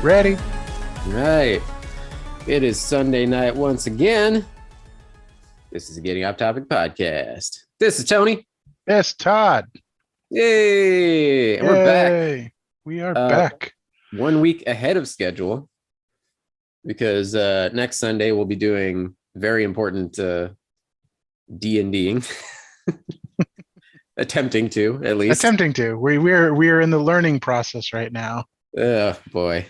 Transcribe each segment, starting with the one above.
Ready? Right. It is Sunday night once again. This is the Getting Off Topic podcast. This is Tony. Yes, Todd. Yay! And we're back. Yay. We are back. 1 week ahead of schedule because next Sunday we'll be doing very important D&Ding. Attempting to, at least. Attempting to. We're in the learning process right now. Oh, boy.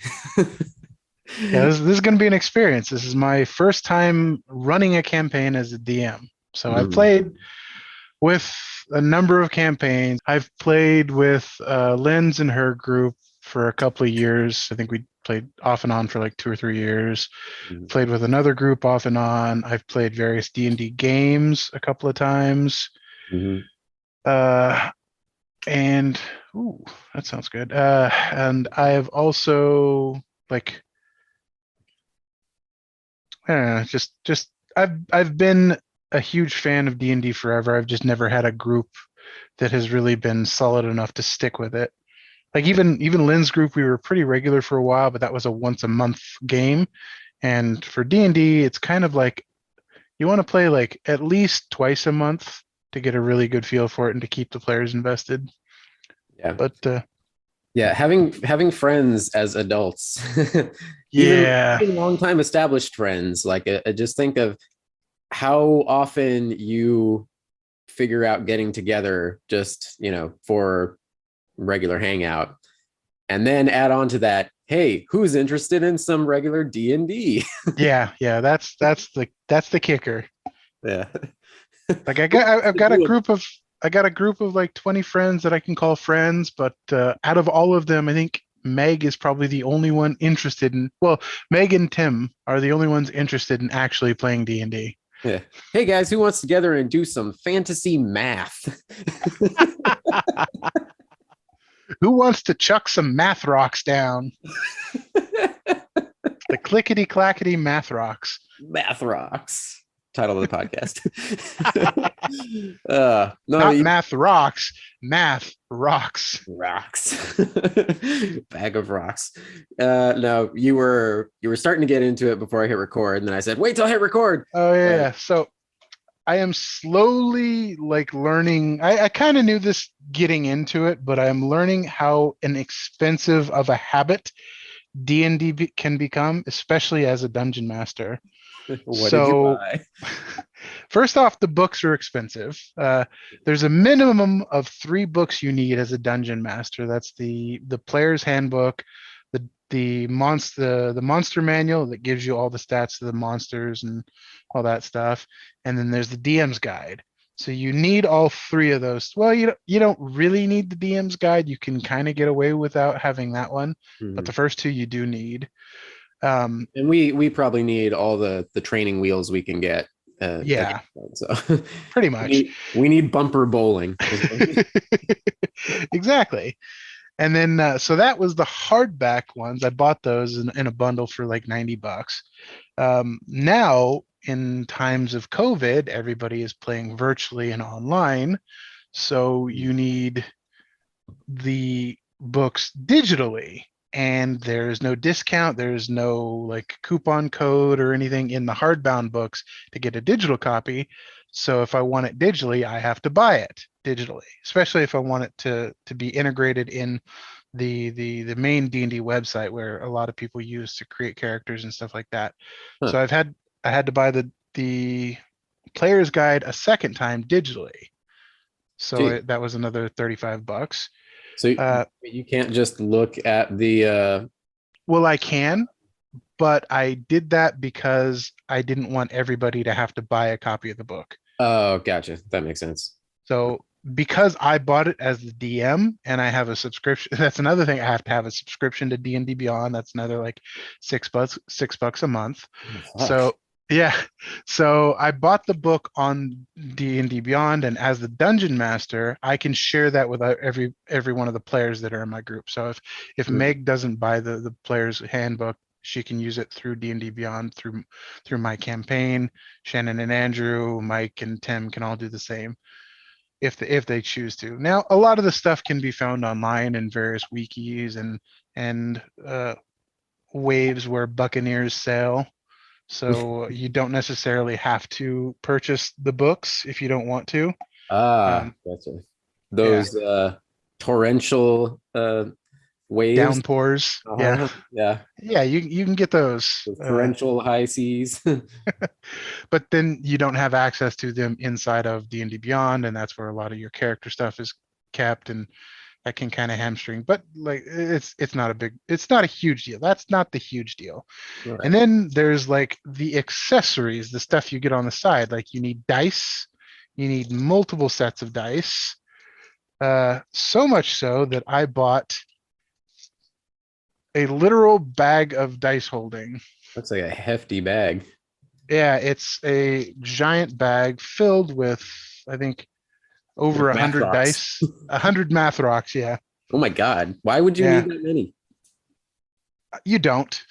Yeah, this is going to be an experience. This is my first time running a campaign as a DM. So I've played with a number of campaigns. I've played with Lynn's and her group for a couple of years. I think we played off and on for like 2 or 3 years. Played with another group off and on. I've played various D&D games a couple of times. And ooh, that sounds good. And I have also like I don't know, just I've been a huge fan of D&D forever. I've just never had a group that has really been solid enough to stick with it. Like even Lynn's group, we were pretty regular for a while, but that was a once a month game. And for D&D, it's kind of like you want to play like at least twice a month to get a really good feel for it and to keep the players invested. Yeah. But yeah, having friends as adults, yeah, even long time established friends, like just think of how often you figure out getting together just, for regular hangout, and then add on to that, hey, who's interested in some regular D&D? yeah, that's the kicker. Yeah. Like I've got a group of like 20 friends that I can call friends, but out of all of them, I think Meg is probably the only one interested in. Well, Meg and Tim are the only ones interested in actually playing D&D. Yeah. Hey guys, who wants to get together and do some fantasy math? Who wants to chuck some math rocks down? The clickety clackety math rocks. Math rocks. Title of the podcast. Not math rocks, math rocks. Rocks. Bag of rocks. No, you were starting to get into it before I hit record, and then I said, wait till I hit record. Oh yeah. So I am slowly like learning. I kind of knew this getting into it, but I'm learning how inexpensive of a habit D&D can become, especially as a dungeon master. What did you buy? First off, the books are expensive. There's a minimum of 3 books you need as a dungeon master. That's the player's handbook, the monster manual that gives you all the stats of the monsters and all that stuff, and then there's the DM's guide. So you need all 3 of those. Well, you don't really need the DM's guide. You can kind of get away without having that one, but the first 2 you do need. And we probably need all the training wheels we can get. Yeah, so pretty much. We need bumper bowling. Exactly. And then so that was the hardback ones. I bought those in a bundle for like $90. Now in times of COVID, everybody is playing virtually and online, so you need the books digitally. And there's no discount, there's no like coupon code or anything in the hardbound books to get a digital copy. So if I want it digitally, I have to buy it digitally, especially if I want it to be integrated in the main D&D website where a lot of people use to create characters and stuff like that. So I had to buy the player's guide a second time digitally. So that was another $35. So you can't just look at the. Well, I can, but I did that because I didn't want everybody to have to buy a copy of the book. Oh, gotcha. That makes sense. So because I bought it as the DM and I have a subscription, that's another thing. I have to have a subscription to D&D Beyond. That's another like $6 a month. Oh, so yeah, so I bought the book on D&D Beyond, and as the dungeon master, I can share that with every one of the players that are in my group. So if Meg doesn't buy the player's handbook, she can use it through D&D Beyond through my campaign. Shannon and Andrew, Mike and Tim can all do the same if they choose to. Now, a lot of the stuff can be found online in various wikis and waves where Buccaneers sail. So you don't necessarily have to purchase the books if you don't want to. Gotcha. Yeah, Those torrential waves. downpours. Yeah, Uh-huh. Yeah. yeah, you can get those. Those torrential high seas. But then you don't have access to them inside of D&D Beyond, and that's where a lot of your character stuff is kept, and that can kind of hamstring. But like it's not a huge deal. That's not the huge deal. All And right. then there's like the accessories, the stuff you get on the side. Like you need dice, you need multiple sets of dice. So much so that I bought a literal bag of dice holding. Looks like a hefty bag. Yeah, it's a giant bag filled with, I think, over With a math hundred rocks. dice, 100 math rocks. Yeah, Oh my God. Why would you yeah. need that many? You don't.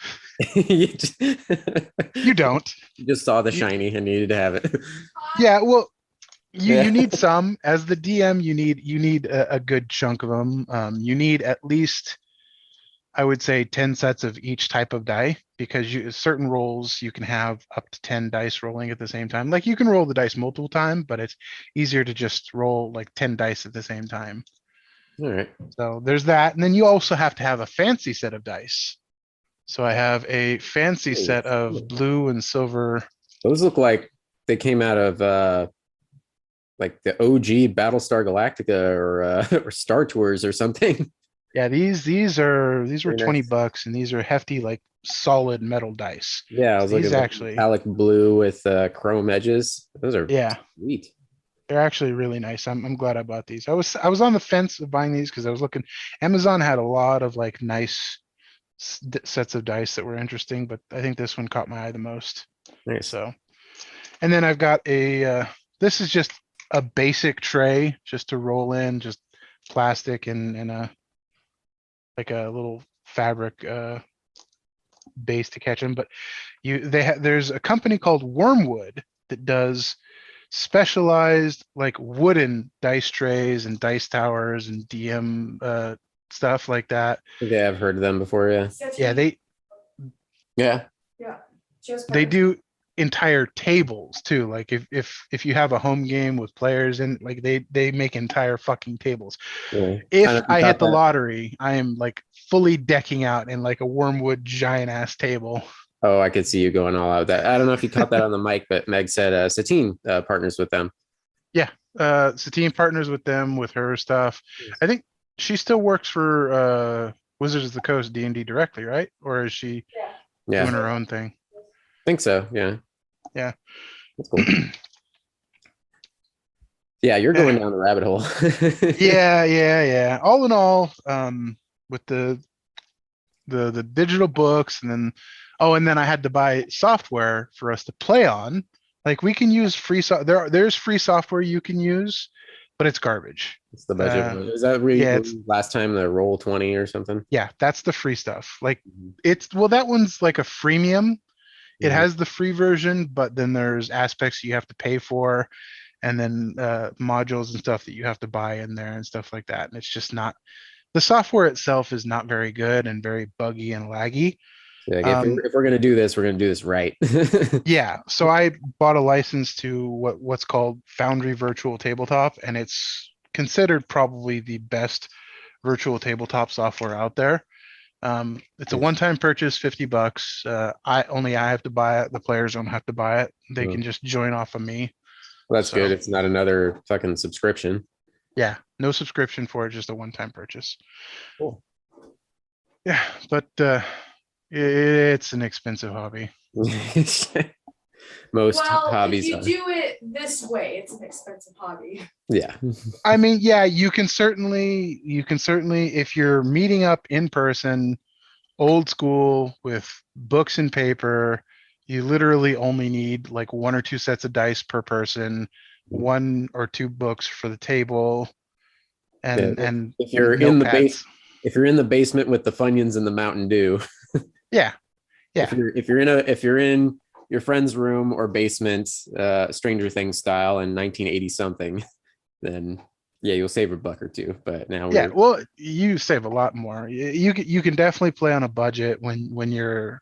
You just, You don't. you just saw the You, shiny and needed to have it. yeah. Well, you Yeah. need some as the DM. You need a good chunk of them. You need at least, I would say, 10 sets of each type of die, because certain rolls you can have up to 10 dice rolling at the same time. Like you can roll the dice multiple times, but it's easier to just roll like 10 dice at the same time. All right. So there's that. And then you also have to have a fancy set of dice. So I have a fancy Oh, set of blue and silver. those look like they came out of like the OG Battlestar Galactica or Star Tours or something. Yeah, these were Very 20 nice. bucks, and these are hefty, like solid metal dice. Yeah, I So was these looking at actually, metallic blue with chrome edges. Those are yeah, sweet. they're actually really nice. I'm glad I bought these. I was on the fence of buying these because I was looking. Amazon had a lot of like nice sets of dice that were interesting, but I think this one caught my eye the most. Nice. So, and then I've got this is just a basic tray just to roll in, just plastic and a like a little fabric base to catch them. But there's a company called Wormwood that does specialized like wooden dice trays and dice towers and DM stuff like that. Yeah, I've heard of them before. Yeah. Yeah, Yeah. they do entire tables too. Like if you have a home game with players, and like they make entire fucking tables. Yeah. I don't If know if you I caught hit the that. lottery, I am like fully decking out in like a Wormwood giant ass table. Oh, I could see you going all out with that. I don't know if you caught that on the mic, but Meg said Satine partners with them. Yeah, Satine partners with them with her stuff. I think she still works for Wizards of the Coast D&D directly, right? Or is she Yeah, doing her I own thing? think so. Yeah, Yeah. that's cool. Yeah, you're Yeah. going down the rabbit hole. Yeah. All in all, with the digital books, and then and then I had to buy software for us to play on. Like we can use there's free software you can use, but it's garbage. It's the budget Uh one. Is that really yeah, it's last time the roll 20 or something? yeah, that's the free stuff. Like Mhm. that one's like a freemium. It Mhm. has the free version, but then there's aspects you have to pay for, and then modules and stuff that you have to buy in there and stuff like that. And it's just not, the software itself is not very good and very buggy and laggy. Like Um, if we're gonna do this, we're gonna do this right. yeah, so I bought a license to what's called Foundry Virtual Tabletop, and it's considered probably the best virtual tabletop software out there. It's a Nice. one-time purchase, 50 bucks. I have to buy it. The players don't have to buy it. They can Well, just join off of me. that's good. So It's not another fucking subscription. yeah, no subscription for it, just a one-time purchase. Cool. Yeah, but it's an expensive hobby. Most Well, if hobbies you are. do it this way, it's an expensive hobby. Yeah. I mean, yeah, you can certainly, if you're meeting up in person, old school with books and paper, you literally only need like one or two sets of dice per person, one or two books for the table, Yeah. If and you're in the notepads. base, if you're in the basement with the Funyuns and the Mountain Dew, Yeah, yeah, if you're in your friend's room or basement, Stranger Things style in 1980 something, then Yeah, you'll save a buck or two, but now Yeah, we're well, you save a lot more. You can definitely play on a budget when you're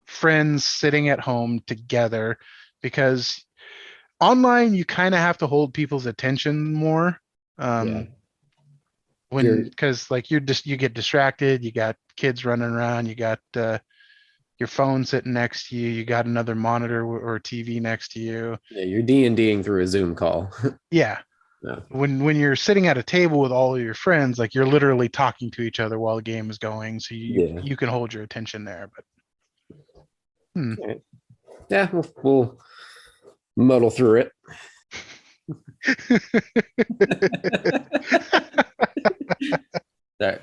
friends sitting at home together, because online you kind of have to hold people's attention more. yeah. When, You're because like you get distracted, you got kids running around, you got your phone sitting next to you, you got another monitor or TV next to you. yeah, you're D&Ding through a Zoom call. Yeah, No. when you're sitting at a table with all of your friends, like you're literally talking to each other while the game is going, so Yeah. you can hold your attention there. But Right. Yeah, we'll muddle through it.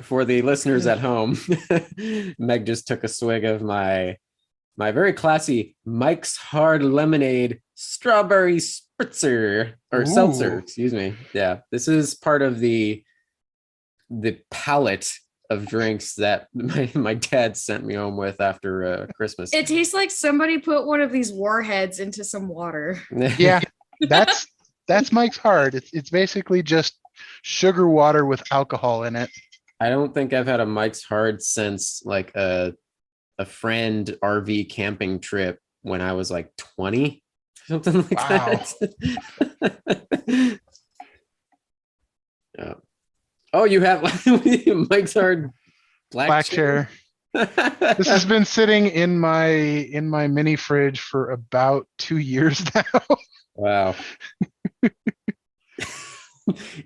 For the listeners at home, Meg just took a swig of my very classy Mike's Hard Lemonade Strawberry Spritzer or Seltzer, Ooh, excuse me. Yeah, this is part of the palette of drinks that my dad sent me home with after Christmas. It tastes like somebody put one of these warheads into some water. yeah, that's Mike's Hard. It's basically just sugar water with alcohol in it. I don't think I've had a Mike's Hard since like a friend RV camping trip when I was like 20, something like Wow. that. Yeah. Oh, you have Mike's Hard Black chair. This has been sitting in my mini fridge for about 2 years now. Wow.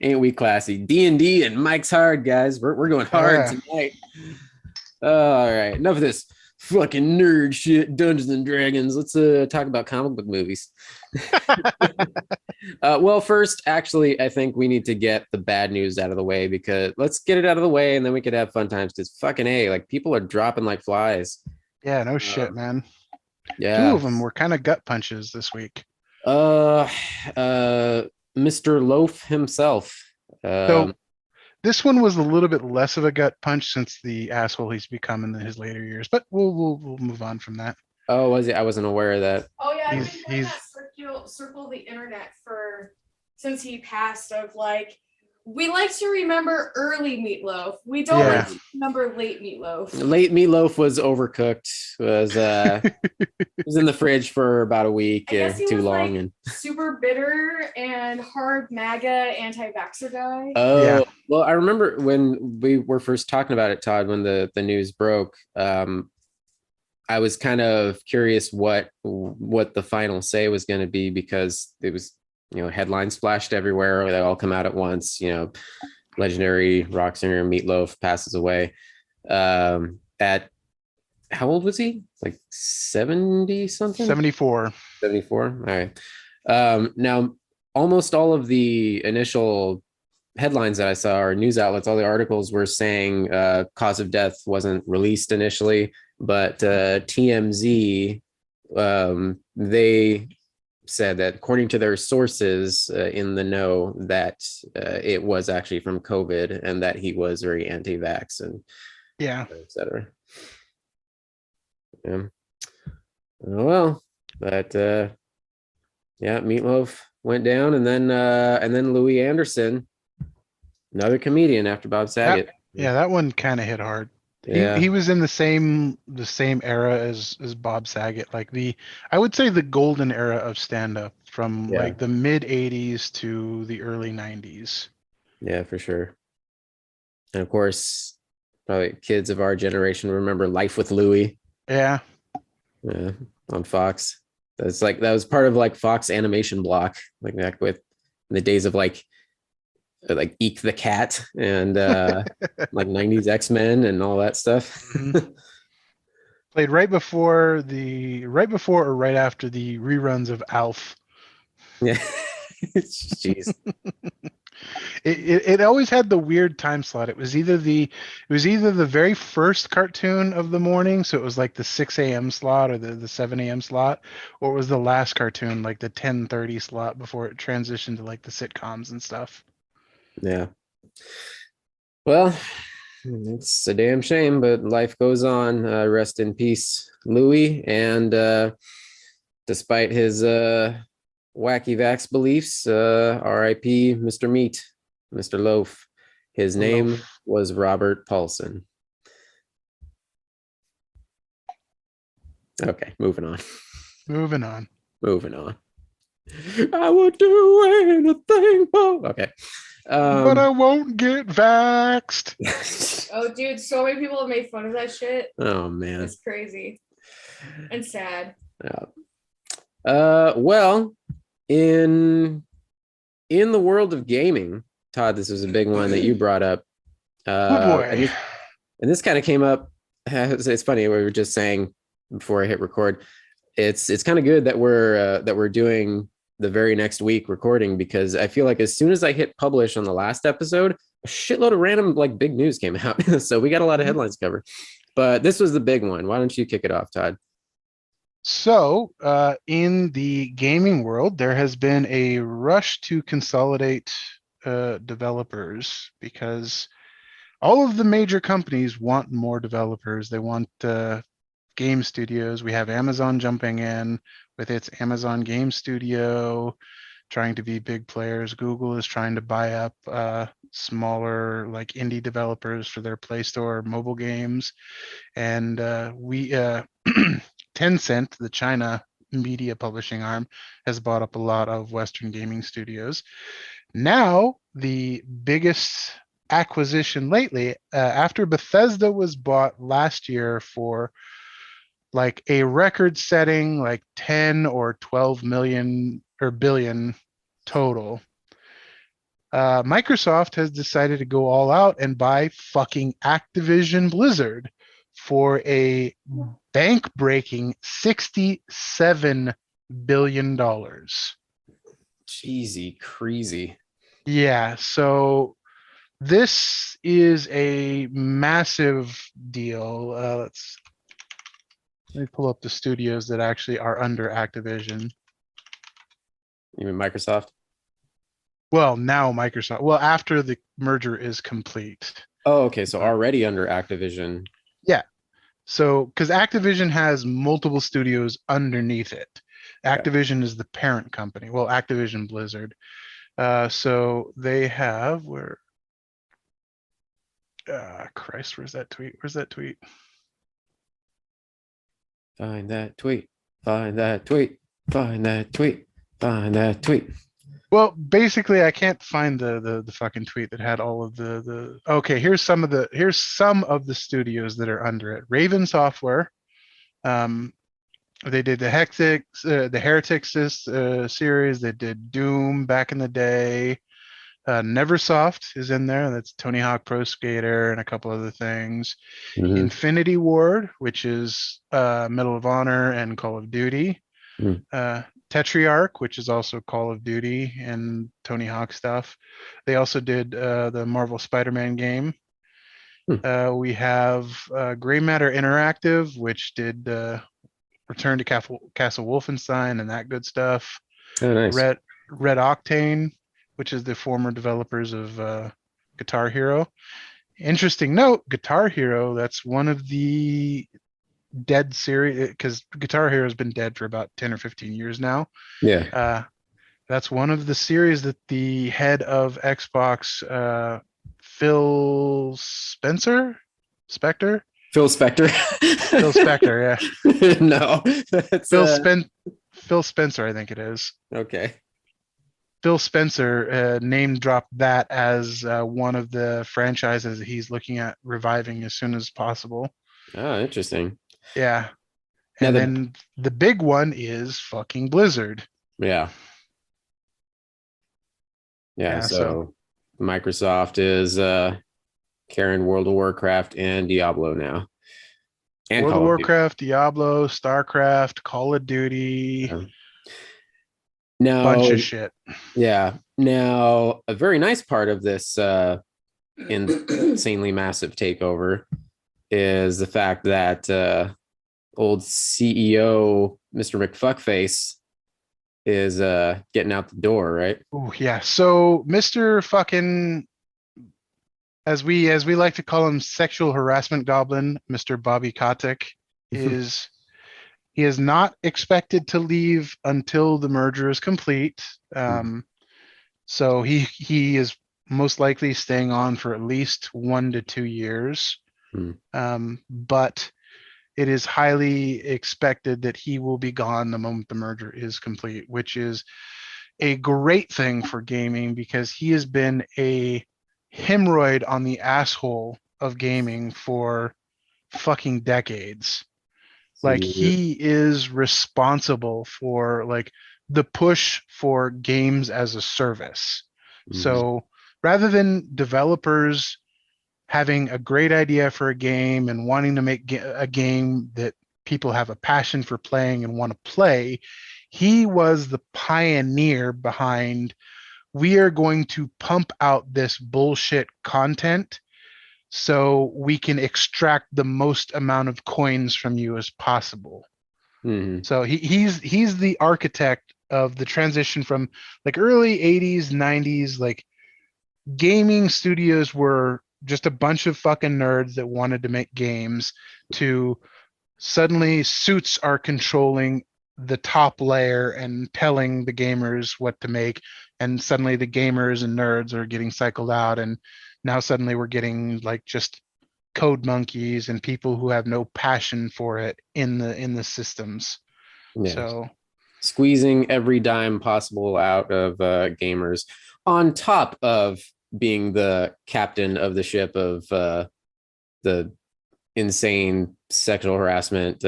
Ain't we classy? D&D and Mike's Hard, guys. We're going hard tonight. All right, enough of this fucking nerd shit, Dungeons and Dragons. Let's talk about comic book movies. Well, first, actually, I think we need to get the bad news out of the way, because let's get it out of the way and then we could have fun times. Because fucking A, like people are dropping like flies. Yeah, no shit, man. Yeah. 2 of them were kind of gut punches this week. Mr. Loaf himself. So this one was a little bit less of a gut punch since the asshole he's become in his later years, but we'll move on from that. Oh, was it? I wasn't aware of that. Oh yeah, I've He's- been playing that circle the internet for since he passed. Of like, we like to remember early Meatloaf. We don't Yeah. like to remember late Meatloaf. Late Meatloaf was overcooked. Was in the fridge for about a week, I guess he too was, long, like, and Super bitter and hard MAGA anti-vaxxer guy. oh Yeah. well, I remember when we were first talking about it, Todd, when the news broke. I was kind of curious what the final say was going to be, because it was, headlines splashed everywhere. They all come out at once. Legendary rock singer Meatloaf passes away. At how old was he? Like 70 something? 74. 74. All right. Now, almost all of the initial headlines that I saw, or news outlets, all the articles were saying cause of death wasn't released initially, but TMZ, they said that according to their sources in the know, that it was actually from COVID, and that he was very anti-vax and Yeah. etc. Yeah. Oh, well, but yeah, Meatloaf went down, and then Louis Anderson, another comedian after Bob Saget. Yeah, that one kind of hit hard. Yeah. He was in the same era as Bob Saget, like I would say the golden era of stand-up from Yeah. like the mid 80s to the early 90s. Yeah, for sure. And of course, probably kids of our generation remember Life with Louie. Yeah. Yeah, on Fox. That was part of like Fox animation block, like back with the days of like Eek the Cat and like 90s X-Men and all that stuff. Mhm. Played right before or right after the reruns of Alf. Yeah. Jeez. It always had the weird time slot. It was either the very first cartoon of the morning, so it was like the 6 a.m. slot or the 7 a.m. slot, or it was the last cartoon, like the 10:30 slot before it transitioned to like the sitcoms and stuff. Yeah. Well, it's a damn shame, but life goes on. Rest in peace, Louis. And despite his wacky vax beliefs, R.I.P. Mr. Meat. Mr. Loaf. His name Loaf. was Robert Paulson. Okay, moving on. Moving on. Moving on. I would do anything. Okay. But I won't get vaxxed. Oh, dude, so many people have made fun of that shit. Oh man, It's crazy and sad. yeah. Well, in the world of gaming, Todd, this was a big one that you brought up. Oh boy. And this kind of came up. It's funny. We were just saying before I hit record. It's kind of good that we're doing the very next week recording, because I feel like as soon as I hit publish on the last episode, a shitload of random like big news came out. So we got a lot of headlines to cover. But this was the big one. Why don't you kick it off, Todd? So, in the gaming world, there has been a rush to consolidate developers, because all of the major companies want more developers. They want game studios. We have Amazon jumping in with its Amazon Game Studio, trying to be big players. Google is trying to buy up smaller, like indie developers for their Play Store mobile games. And Tencent, the China media publishing arm, has bought up a lot of Western gaming studios. Now, the biggest acquisition lately, after Bethesda was bought last year for like a record-setting like 10 or 12 million or billion total, Microsoft has decided to go all out and buy fucking Activision Blizzard for a bank-breaking $67 billion. Cheesy, crazy. Yeah, so this is a massive deal. Let me pull up the studios that actually are under Activision. You mean Microsoft? Well, now Microsoft. Well, after the merger is complete. Oh, okay. So already under Activision. Yeah. So, because Activision has multiple studios underneath it. Activision is the parent company. Well, Activision Blizzard. So they have Christ, where's that tweet? Where's that tweet? Find that tweet. Find that tweet. Find that tweet. Find that tweet. Well, basically, I can't find the fucking tweet that had all of the. Okay, here's some of the studios that are under it. Raven Software. They did the Heretics series. They did Doom back in the day. Neversoft is in there. That's Tony Hawk Pro Skater and a couple other things. Mhm. Infinity Ward, which is Medal of Honor and Call of Duty. Tetriarch, which is also Call of Duty and Tony Hawk stuff. They also did the Marvel Spider-Man game. We have Gray Matter Interactive, which did Return to Castle Wolfenstein and that good stuff. Oh, nice. Red Octane, which is the former developers of Guitar Hero. Interesting note, Guitar Hero, that's one of the dead series, because Guitar Hero has been dead for about 10 or 15 years now. Yeah. That's one of the series that the head of Xbox, Phil Spector? Phil Spector. Phil Spector, yeah. No. Phil Spencer, I think it is. Okay. Phil Spencer name dropped that as one of the franchises that he's looking at reviving as soon as possible. Oh, interesting. Yeah. And then the big one is fucking Blizzard. Yeah. Yeah. So Microsoft is carrying World of Warcraft and Diablo now. And World of Warcraft, Diablo, StarCraft, Call of Duty. Yeah. Now, bunch of shit. Yeah. Now, a very nice part of this insanely massive takeover is the fact that old CEO Mr. McFuckface is getting out the door, right? Oh yeah. So Mr. fucking, as we like to call him, sexual harassment goblin, Mr. Bobby Kotick, he is not expected to leave until the merger is complete. So he is most likely staying on for at least 1 to 2 years. But it is highly expected that he will be gone the moment the merger is complete, which is a great thing for gaming because he has been a hemorrhoid on the asshole of gaming for fucking decades. Like he is responsible for like the push for games as a service. So rather than developers having a great idea for a game and wanting to make a game that people have a passion for playing and want to play, he was the pioneer behind we are going to pump out this bullshit content so we can extract the most amount of coins from you as possible. So he's the architect of the transition from like early 80s, 90s, like gaming studios were just a bunch of fucking nerds that wanted to make games to suddenly suits are controlling the top layer and telling the gamers what to make, and suddenly the gamers and nerds are getting cycled out, and now suddenly we're getting like just code monkeys and people who have no passion for it in the systems. So squeezing every dime possible out of gamers, on top of being the captain of the ship of the insane sexual harassment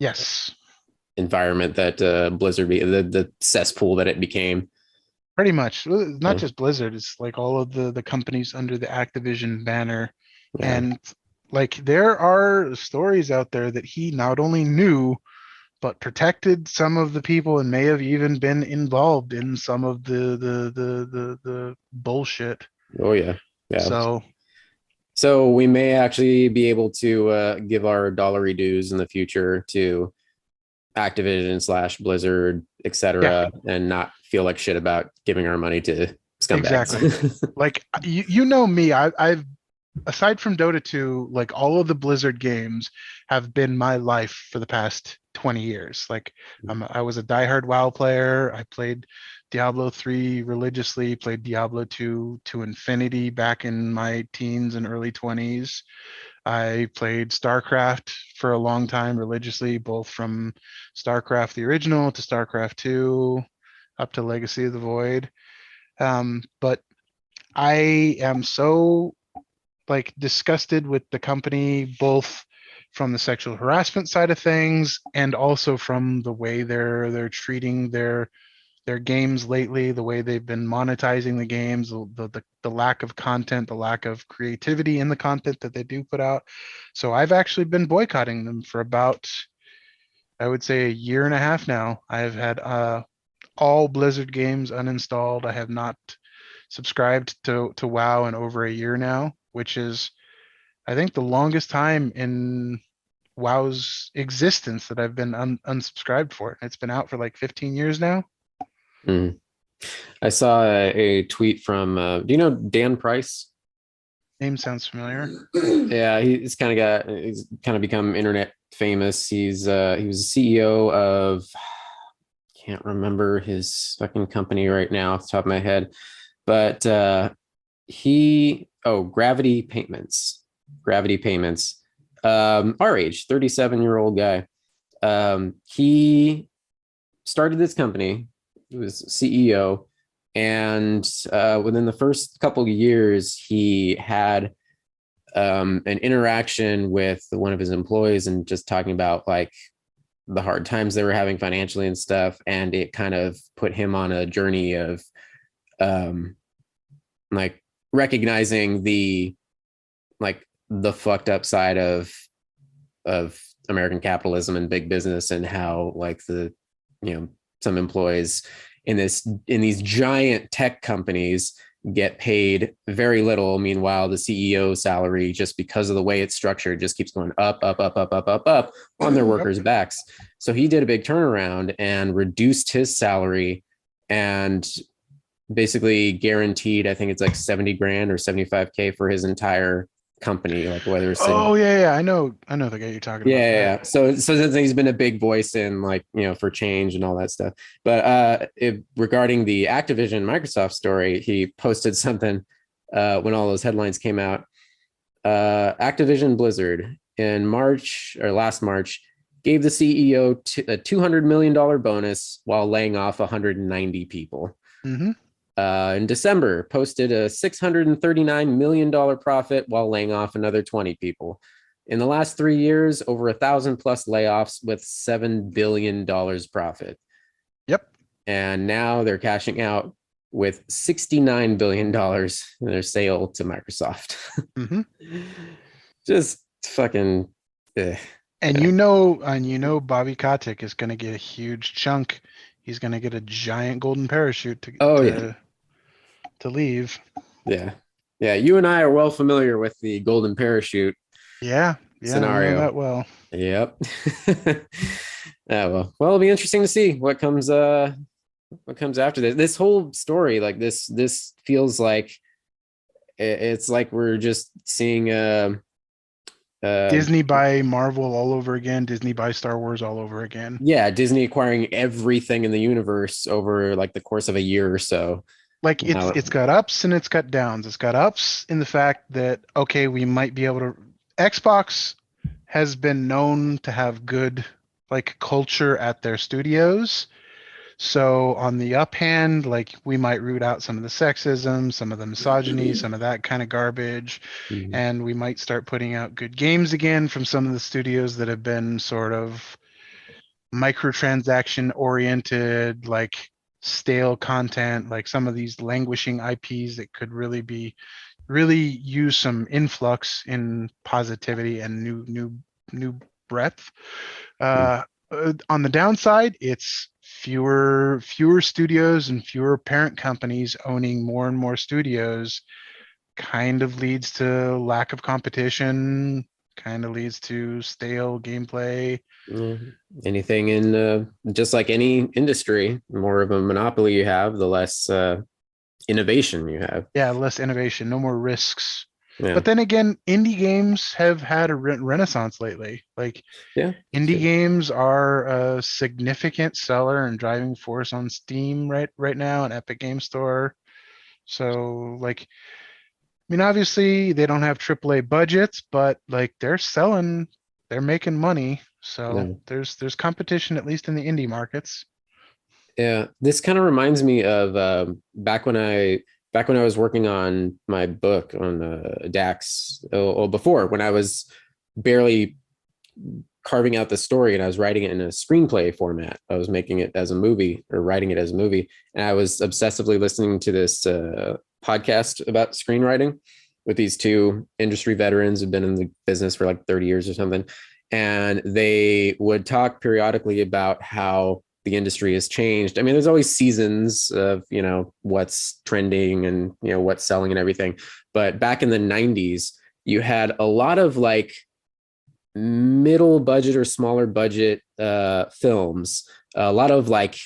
yes, environment that Blizzard the cesspool that it became. Pretty much. Not just Blizzard, it's like all of the companies under the Activision banner. And like there are stories out there that he not only knew but protected some of the people and may have even been involved in some of the bullshit. Oh yeah. So we may actually be able to give our dollary dues in the future to Activision / Blizzard, etc., and not feel like shit about giving our money to scumbags. Exactly. Like you know me, I've aside from Dota 2, like all of the Blizzard games have been my life for the past 20 years. Like I was a diehard WoW player. I played Diablo 3 religiously, played Diablo 2 to infinity back in my teens and early 20s. I played StarCraft for a long time religiously, both from StarCraft the original to StarCraft 2 up to Legacy of the Void. But I am so like disgusted with the company, both from the sexual harassment side of things and also from the way they're treating their games lately, the way they've been monetizing the games, the lack of content, the lack of creativity in the content that they do put out. So I've actually been boycotting them for about, I would say, a year and a half now. I've had all Blizzard games uninstalled. I have not subscribed to WoW in over a year now, which is, I think, the longest time in WoW's existence that I've been unsubscribed for it. It's been out for like 15 years now. I saw a tweet from, do you know Dan Price? Name sounds familiar. Yeah, he's kind of become internet famous. He was CEO of, can't remember his fucking company right now off the top of my head, but Gravity Payments, our age, 37-year-old guy. He started this company. He was CEO, and within the first couple of years, he had an interaction with one of his employees and just talking about like the hard times they were having financially and stuff. And it kind of put him on a journey of like recognizing the fucked up side of American capitalism and big business, and how like some employees in these giant tech companies get paid very little. Meanwhile, the CEO salary, just because of the way it's structured, just keeps going up on their workers' backs. So he did a big turnaround and reduced his salary and basically guaranteed, I think it's like 70 grand or 75K for his entire company, like whether it's Oh yeah, I know the guy you're talking about. yeah. So since he's been a big voice in like, for change and all that stuff. But regarding the Activision Microsoft story, he posted something when all those headlines came out. Activision Blizzard in March or last March gave the CEO a $200 million bonus while laying off 190 people. Mm-hmm. In December, posted a $639 million profit while laying off another 20 people. In the last 3 years, over 1,000 plus layoffs with $7 billion profit. Yep. And now they're cashing out with $69 billion in their sale to Microsoft. Mm-hmm. Just fucking. And Bobby Kotick is going to get a huge chunk. He's going to get a giant golden parachute to leave. Yeah. You and I are well familiar with the golden parachute. Yeah. Scenario. I know that well. Yep. Well, it'll be interesting to see what comes after this. This whole story, like this feels like it's like we're just seeing Disney buy Marvel all over again. Disney buy Star Wars all over again. Yeah, Disney acquiring everything in the universe over like the course of a year or so. Like it's got ups and it's got downs. It's got ups in the fact that we might be able to. Xbox has been known to have good like culture at their studios. So on the up hand, like we might root out some of the sexism, some of the misogyny, some of that kind of garbage, and we might start putting out good games again from some of the studios that have been sort of microtransaction oriented, like stale content, like some of these languishing IPs that could really use some influx in positivity and new breadth. On the downside, it's fewer studios and fewer parent companies owning more and more studios kind of leads to lack of competition, kind of leads to stale gameplay. Anything in just like any industry, more of a monopoly you have, the less innovation you have. Yeah, less innovation, no more risks. Yeah. But then again, indie games have had a renaissance lately. Like, indie games are a significant seller and driving force on Steam right now and Epic Game Store. So, like, I mean, obviously they don't have AAA budgets, but like they're making money. So there's competition, at least in the indie markets. Yeah, this kind of reminds me of back when I was working on my book on Dax, or before, when I was barely carving out the story and I was writing it in a screenplay format. I was making it as a movie or writing it as a movie. And I was obsessively listening to this podcast about screenwriting with these two industry veterans who've been in the business for like 30 years or something. And they would talk periodically about how the industry has changed. I mean, there's always seasons of, what's trending and, what's selling and everything. But back in the 90s, you had a lot of like middle budget or smaller budget films, a lot of like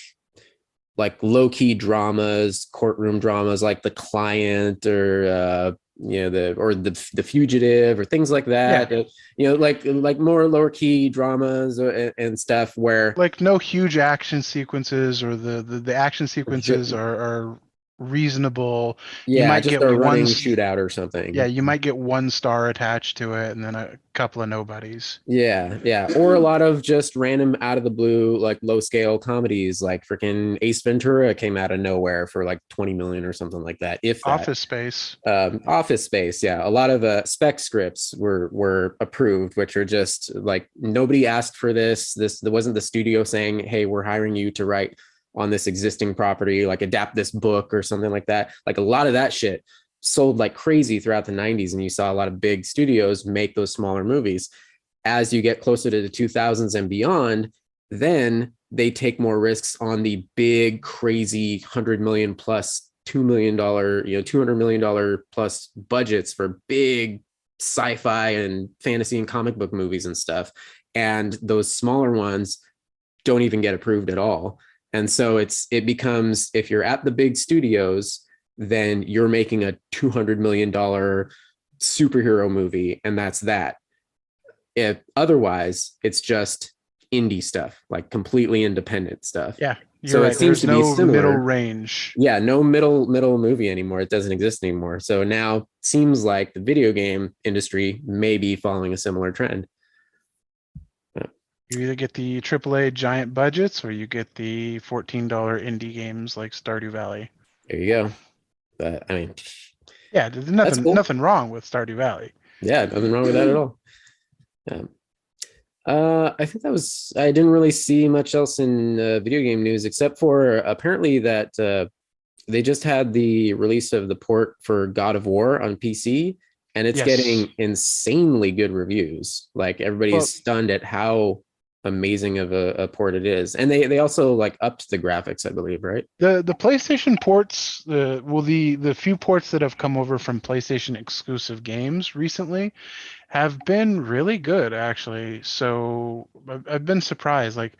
low key dramas, courtroom dramas, like The Client or the Fugitive or things like that. Yeah. Like more lower key dramas and stuff where like no huge action sequences, or the action sequences are reasonable. Yeah, you might just get a running shootout or something. Yeah, you might get one star attached to it and then a couple of nobodies. Yeah. Or a lot of just random out of the blue, like low scale comedies, like freaking Ace Ventura came out of nowhere for like 20 million or something like that. If that. Office Space. Office Space, yeah. A lot of spec scripts were approved, which are just like nobody asked for this. There wasn't the studio saying, hey, we're hiring you to write on this existing property, like adapt this book or something like that. Like a lot of that shit sold like crazy throughout the 90s. And you saw a lot of big studios make those smaller movies. As you get closer to the 2000s and beyond, then they take more risks on the big, crazy $100 million plus $2 million, $200 million plus budgets for big sci-fi and fantasy and comic book movies and stuff. And those smaller ones don't even get approved at all. And so it becomes, if you're at the big studios, then you're making a $200 million superhero movie, and that's that. If otherwise, it's just indie stuff, like completely independent stuff. Yeah, you're So it right. seems There's to be no middle similar. range. Yeah, no middle movie anymore. It doesn't exist anymore. So now seems like the video game industry may be following a similar trend. You either get the AAA giant budgets or you get the $14 indie games like Stardew Valley. There you go. But I mean, Yeah, there's that's cool. nothing wrong with Stardew Valley. Yeah, nothing wrong with that at all. Yeah. I think that was. I didn't really see much else in video game news except for apparently that they just had the release of the port for God of War on PC, and it's Yes. getting insanely good reviews. Like everybody's stunned at how amazing of a port it is, and they also like upped the graphics, I believe, right? The PlayStation ports, the few ports that have come over from PlayStation exclusive games recently have been really good, actually. So I've been surprised. Like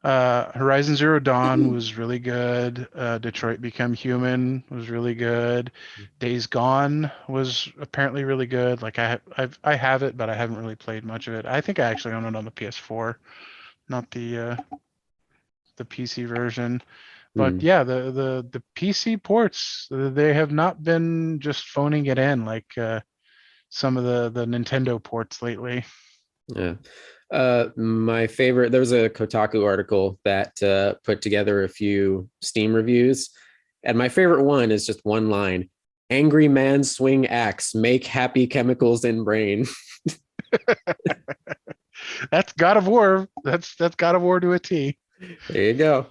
Horizon Zero Dawn was really good. Detroit Become Human was really good. Days Gone was apparently really good. Like I have it, but I haven't really played much of it. I think I actually own it on the PS4, not the PC version. But yeah, the PC ports, they have not been just phoning it in like some of the Nintendo ports lately. Yeah. My favorite, there was a Kotaku article that put together a few Steam reviews, and my favorite one is just one line: "Angry man swing axe, make happy chemicals in brain." That's God of War. That's God of War to a T. There you go.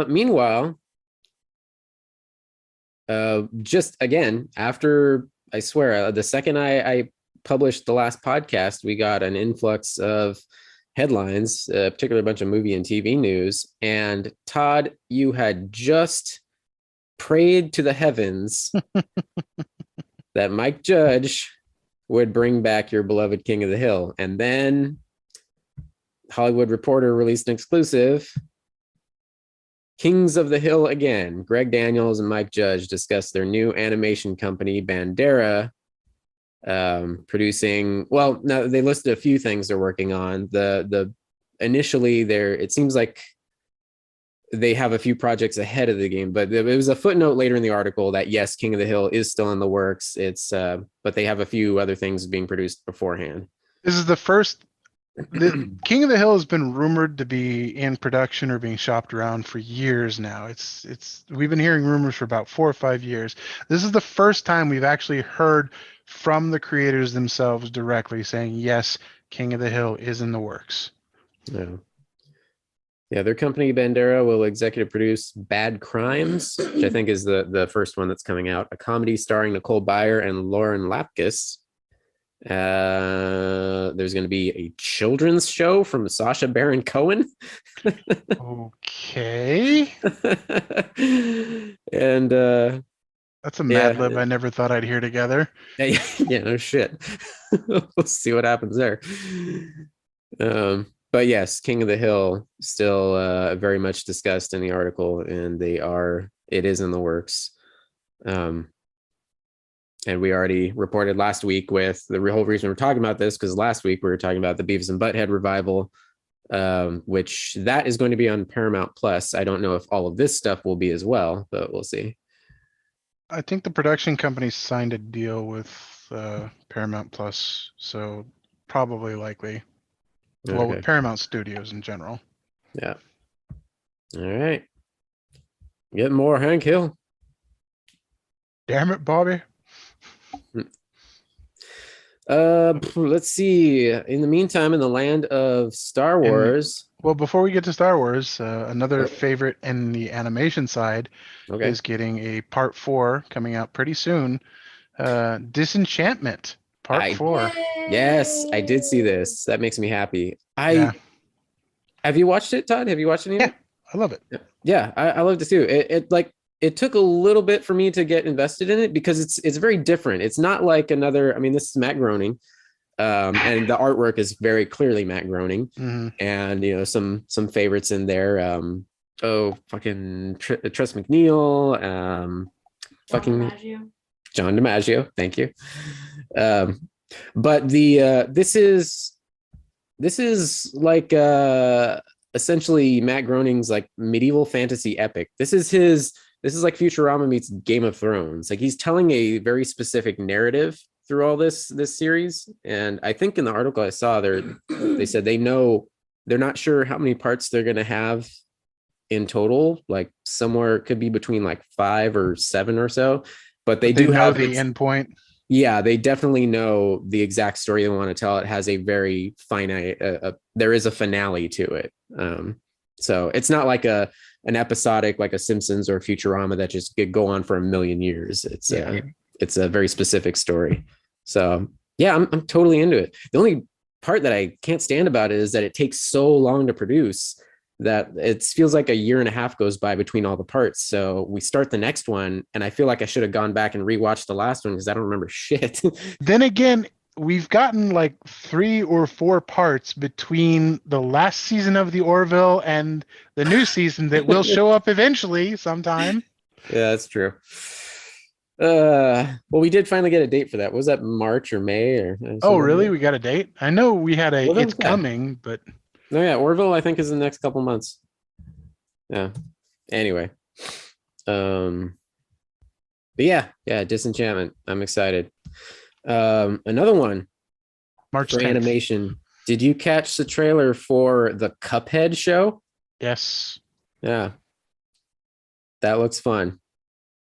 Meanwhile, just again, after I swear, the second I published the last podcast, we got an influx of headlines, particularly a bunch of movie and TV news. And Todd, you had just prayed to the heavens that Mike Judge would bring back your beloved King of the Hill. And then Hollywood Reporter released an exclusive. Kings of the Hill again. Greg Daniels and Mike Judge discussed their new animation company, Bandera, producing. Well, now they listed a few things they're working on. The initially there, it seems like they have a few projects ahead of the game, but it was a footnote later in the article that yes, King of the Hill is still in the works. It's but they have a few other things being produced beforehand. This is the first. The King of the Hill has been rumored to be in production or being shopped around for years now. We've been hearing rumors for about 4 or 5 years. This is the first time we've actually heard from the creators themselves directly saying, yes, King of the Hill is in the works. Yeah, their company Bandera will executive produce Bad Crimes, which I think is the first one that's coming out, a comedy starring Nicole Byer and Lauren Lapkus. There's going to be a children's show from Sacha Baron Cohen. Okay. And that's a Mad Lib I never thought I'd hear together. Yeah, no shit. We'll see what happens there. But yes, King of the Hill still very much discussed in the article, and it is in the works. And we already reported last week with the whole reason we're talking about this, because last week we were talking about the Beavis and Butthead revival, which that is going to be on Paramount Plus. I don't know if all of this stuff will be as well, but we'll see. I think the production company signed a deal with Paramount Plus, so probably likely. Okay. Well, with Paramount Studios in general. Yeah. All right. Get more Hank Hill. Damn it, Bobby. Let's see. In the meantime, in the land of Star Wars. Well, before we get to Star Wars, another favorite in the animation side is getting a part 4 coming out pretty soon. Disenchantment part 4. Yes, I did see this. That makes me happy. Have you watched it, Todd? Have you watched it? Yeah, I love it. Yeah, I loved it too. It took a little bit for me to get invested in it because it's very different. It's not like another. I mean, this is Matt Groening, and the artwork is very clearly Matt Groening, and some favorites in there. Fucking Tress MacNeille, fucking DiMaggio. John DiMaggio. Thank you. But this is like essentially Matt Groening's like medieval fantasy epic. This is like Futurama meets Game of Thrones. Like he's telling a very specific narrative through all this series. And I think in the article I saw they said they're not sure how many parts they're going to have in total. Like somewhere it could be between like 5 or 7 or so. But they do know have the end point. Yeah, they definitely know the exact story they want to tell. It has a very finite. There is a finale to it. So it's not like an episodic like a Simpsons or Futurama that just could go on for a million years. It's a very specific story. So yeah, I'm totally into it. The only part that I can't stand about it is that it takes so long to produce that it feels like a year and a half goes by between all the parts. So we start the next one and I feel like I should have gone back and rewatched the last one because I don't remember shit. Then again, we've gotten like 3 or 4 parts between the last season of the Orville and the new season that will show up eventually sometime. Yeah, that's true. Well, we did finally get a date for that. Was that March or May or? Oh, really? We got a date? I know we had a it's coming, but no, yeah, Orville I think is in the next couple months. Yeah. Anyway, but yeah, Disenchantment. I'm excited. Another one, March for 10th. animation. Did you catch the trailer for the Cuphead show? Yes. Yeah, that looks fun.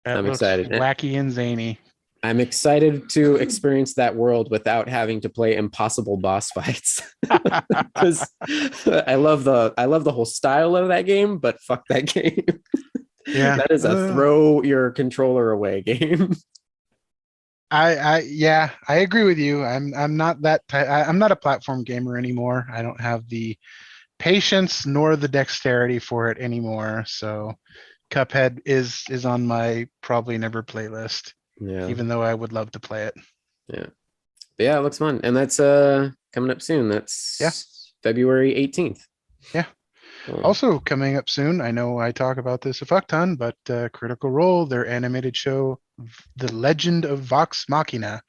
I'm excited. Wacky and zany. I'm excited to experience that world without having to play impossible boss fights. Because I love the whole style of that game, but fuck that game. Yeah. That is a throw your controller away game. I agree with you. I'm not I'm not a platform gamer anymore. I don't have the patience nor the dexterity for it anymore. So Cuphead is on my probably never playlist. Yeah. Even though I would love to play it. Yeah. But yeah, it looks fun. And that's coming up soon. That's February 18th. Yeah. Also coming up soon, I know I talk about this a fuck ton, but Critical Role, their animated show, The Legend of Vox Machina,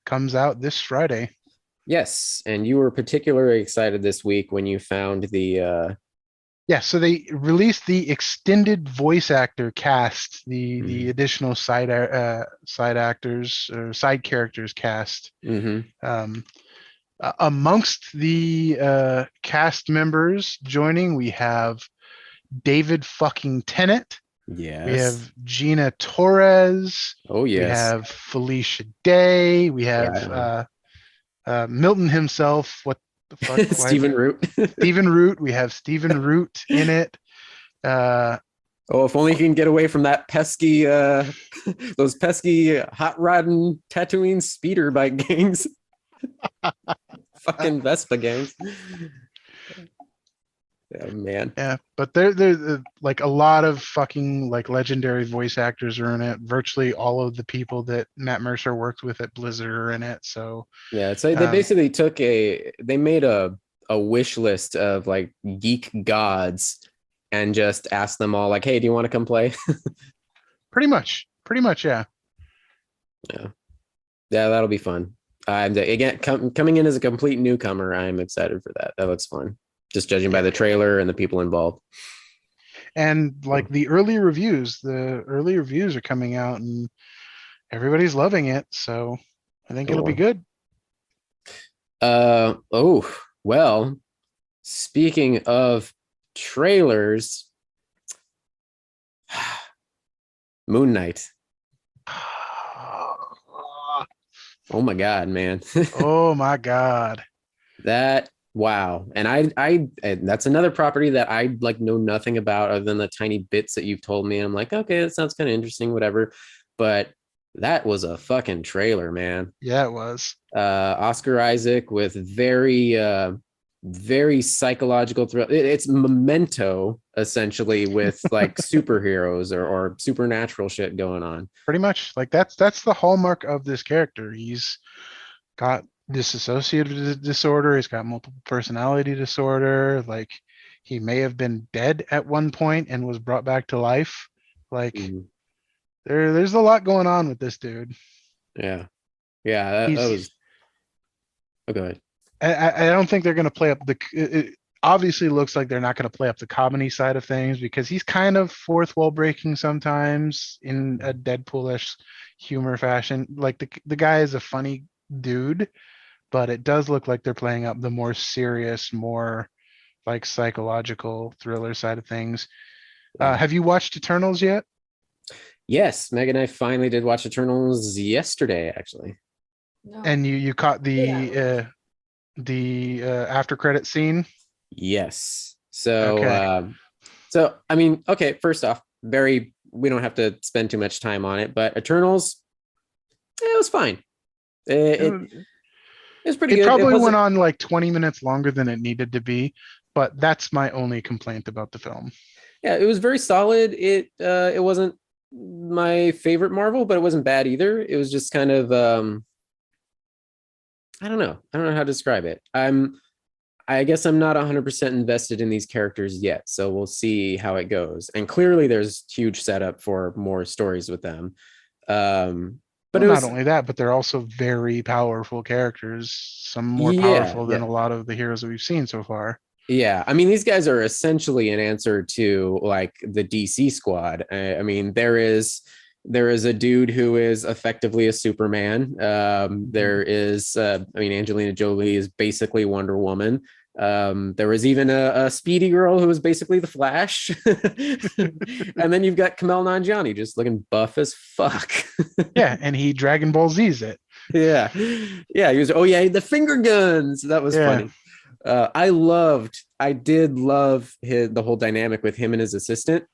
comes out this Friday. Yes, and you were particularly excited this week when you found the so they released the extended voice actor cast, the additional side actors or side characters cast. Amongst the cast members joining, we have David fucking Tennant. Yes. We have Gina Torres. Oh yes. We have Felicia Day. We have Milton himself. What the fuck? Stephen Root. Stephen Root. We have Stephen Root in it. If only you can get away from that pesky, those pesky hot rodding Tatooine speeder bike gangs. Fucking Vespa gangs. Yeah, man. Yeah, but they're like a lot of fucking like legendary voice actors are in it. Virtually all of the people that Matt Mercer worked with at Blizzard are in it. So yeah, so they basically they made a wish list of like geek gods and just asked them all like, hey, do you want to come play? Pretty much, yeah. Yeah, that'll be fun. Again, coming in as a complete newcomer, I'm excited for that. That looks fun. Just judging by the trailer and the people involved. And like the early reviews are coming out and everybody's loving it. So I think it'll be good. Well, speaking of trailers, Moon Knight. Oh my God, man. Oh my God. Wow. And I that's another property that I like know nothing about other than the tiny bits that you've told me. I'm like, okay, that sounds kind of interesting, whatever. But that was a fucking trailer, man. Yeah, it was. Oscar Isaac with very psychological thrill. It's Memento essentially with like superheroes or supernatural shit going on. Pretty much. Like that's the hallmark of this character. He's got dissociative disorder. He's got multiple personality disorder. Like he may have been dead at one point and was brought back to life. Like There's a lot going on with this dude. Yeah. Yeah. That He's was. Oh, go ahead. I don't think they're going to play up it obviously looks like they're not going to play up the comedy side of things because he's kind of fourth wall breaking sometimes in a Deadpoolish humor fashion. Like the guy is a funny dude, but it does look like they're playing up the more serious, more like psychological thriller side of things. Yeah. Have you watched Eternals yet? Yes, Meg and I finally did watch Eternals yesterday, actually. No. And you caught Yeah. the after credit scene? Yes. So, Okay. so I mean, okay. First off, we don't have to spend too much time on it, but Eternals, it was fine. It was pretty It good. It probably went wasn't. on like 20 minutes longer than it needed to be, but that's my only complaint about the film. Yeah, it was very solid. It wasn't my favorite Marvel, but it wasn't bad either. It was just kind of I don't know. I don't know how to describe it. I guess I'm not 100% invested in these characters yet, so we'll see how it goes. And clearly, there's huge setup for more stories with them. But Well, it not was, only that, but they're also very powerful characters, some more yeah, powerful than yeah, a lot of the heroes that we've seen so far. yeah. I mean, these guys are essentially an answer to like the DC squad. I mean, there is a dude who is effectively a Superman. There is, I mean, Angelina Jolie is basically Wonder Woman. There was even a Speedy girl who was basically the Flash. And then you've got Kumail Nanjiani just looking buff as fuck. Yeah, and he Dragon Ball Z's it. Yeah. Yeah. He was, oh, yeah, the finger guns. That was Yeah. funny. I did love the whole dynamic with him and his assistant.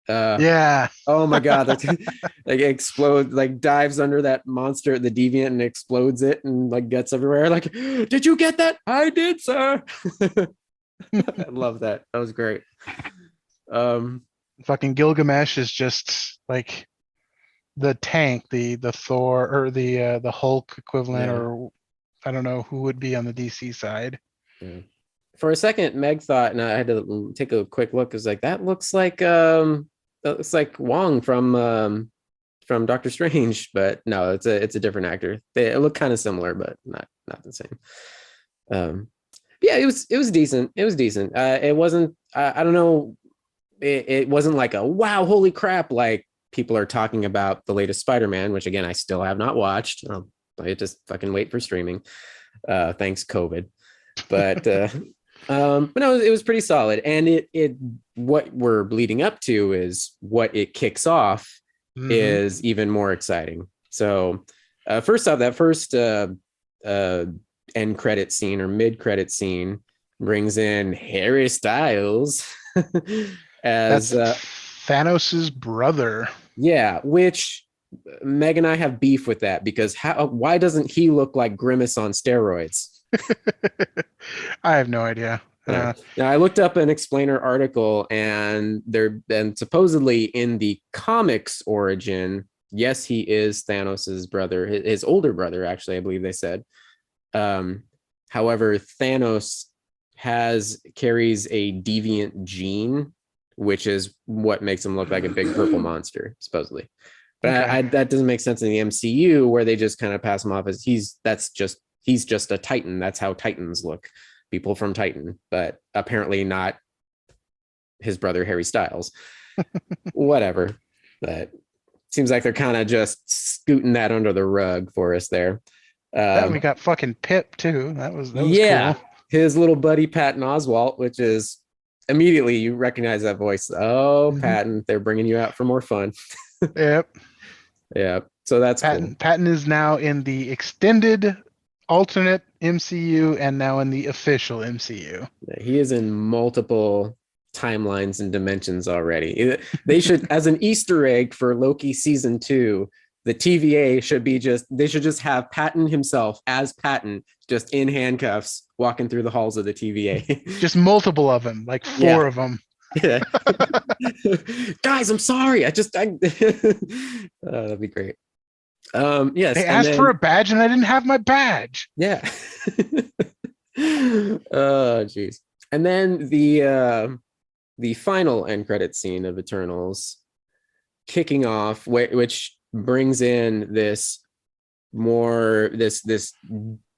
Yeah. Oh my god, like explodes, like dives under that monster, the deviant, and explodes it and like gets everywhere. Like, did you get that? I did, sir. I love that. That was great. Um, Fucking Gilgamesh is just like the tank, the Thor or the Hulk equivalent, yeah, or I don't know who would be on the DC side. yeah. For a second, Meg thought, and I had to take a quick look. It was like that looks like Wong from Doctor Strange, but no, it's a different actor. They look kind of similar, but not the same. Yeah, it was decent. It was decent. It wasn't. I don't know. It wasn't like a wow, holy crap, like people are talking about the latest Spider-Man, which again I still have not watched. I just fucking wait for streaming. Thanks COVID, but. But no, it was pretty solid, and it what we're leading up to is what it kicks off Mm-hmm. is even more exciting. So, first off, that first end credit scene or mid credit scene brings in Harry Styles as That's Thanos's brother. yeah, which Meg and I have beef with that because why doesn't he look like Grimace on steroids? I have no idea. Now I looked up an explainer article, and supposedly in the comics origin, yes, he is Thanos's brother, his older brother, actually, I believe they said. However, Thanos carries a deviant gene, which is what makes him look like a big purple monster, supposedly. But Okay. that doesn't make sense in the MCU, where they just kind of pass him off as he's just a Titan. That's how Titans look. People from Titan, but apparently not his brother Harry Styles. Whatever. But seems like they're kind of just scooting that under the rug for us there. We got fucking Pip too. That was Yeah, cool. his little buddy Patton Oswalt, which is immediately you recognize that voice. Oh, Mhm. Patton, they're bringing you out for more fun. Yep. Yeah, so that's cool. Patton is now in the extended alternate MCU and now in the official MCU. He is in multiple timelines and dimensions already. They should, as an Easter egg for Loki season 2, the TVA should just have Patton himself as Patton, just in handcuffs, walking through the halls of the TVA. Just multiple of them, like four of them. Yeah. Guys, I'm sorry. That'd be great. Yes. They asked for a badge and I didn't have my badge. Yeah. Oh, geez. And then the final end credit scene of Eternals. kicking off, which brings in this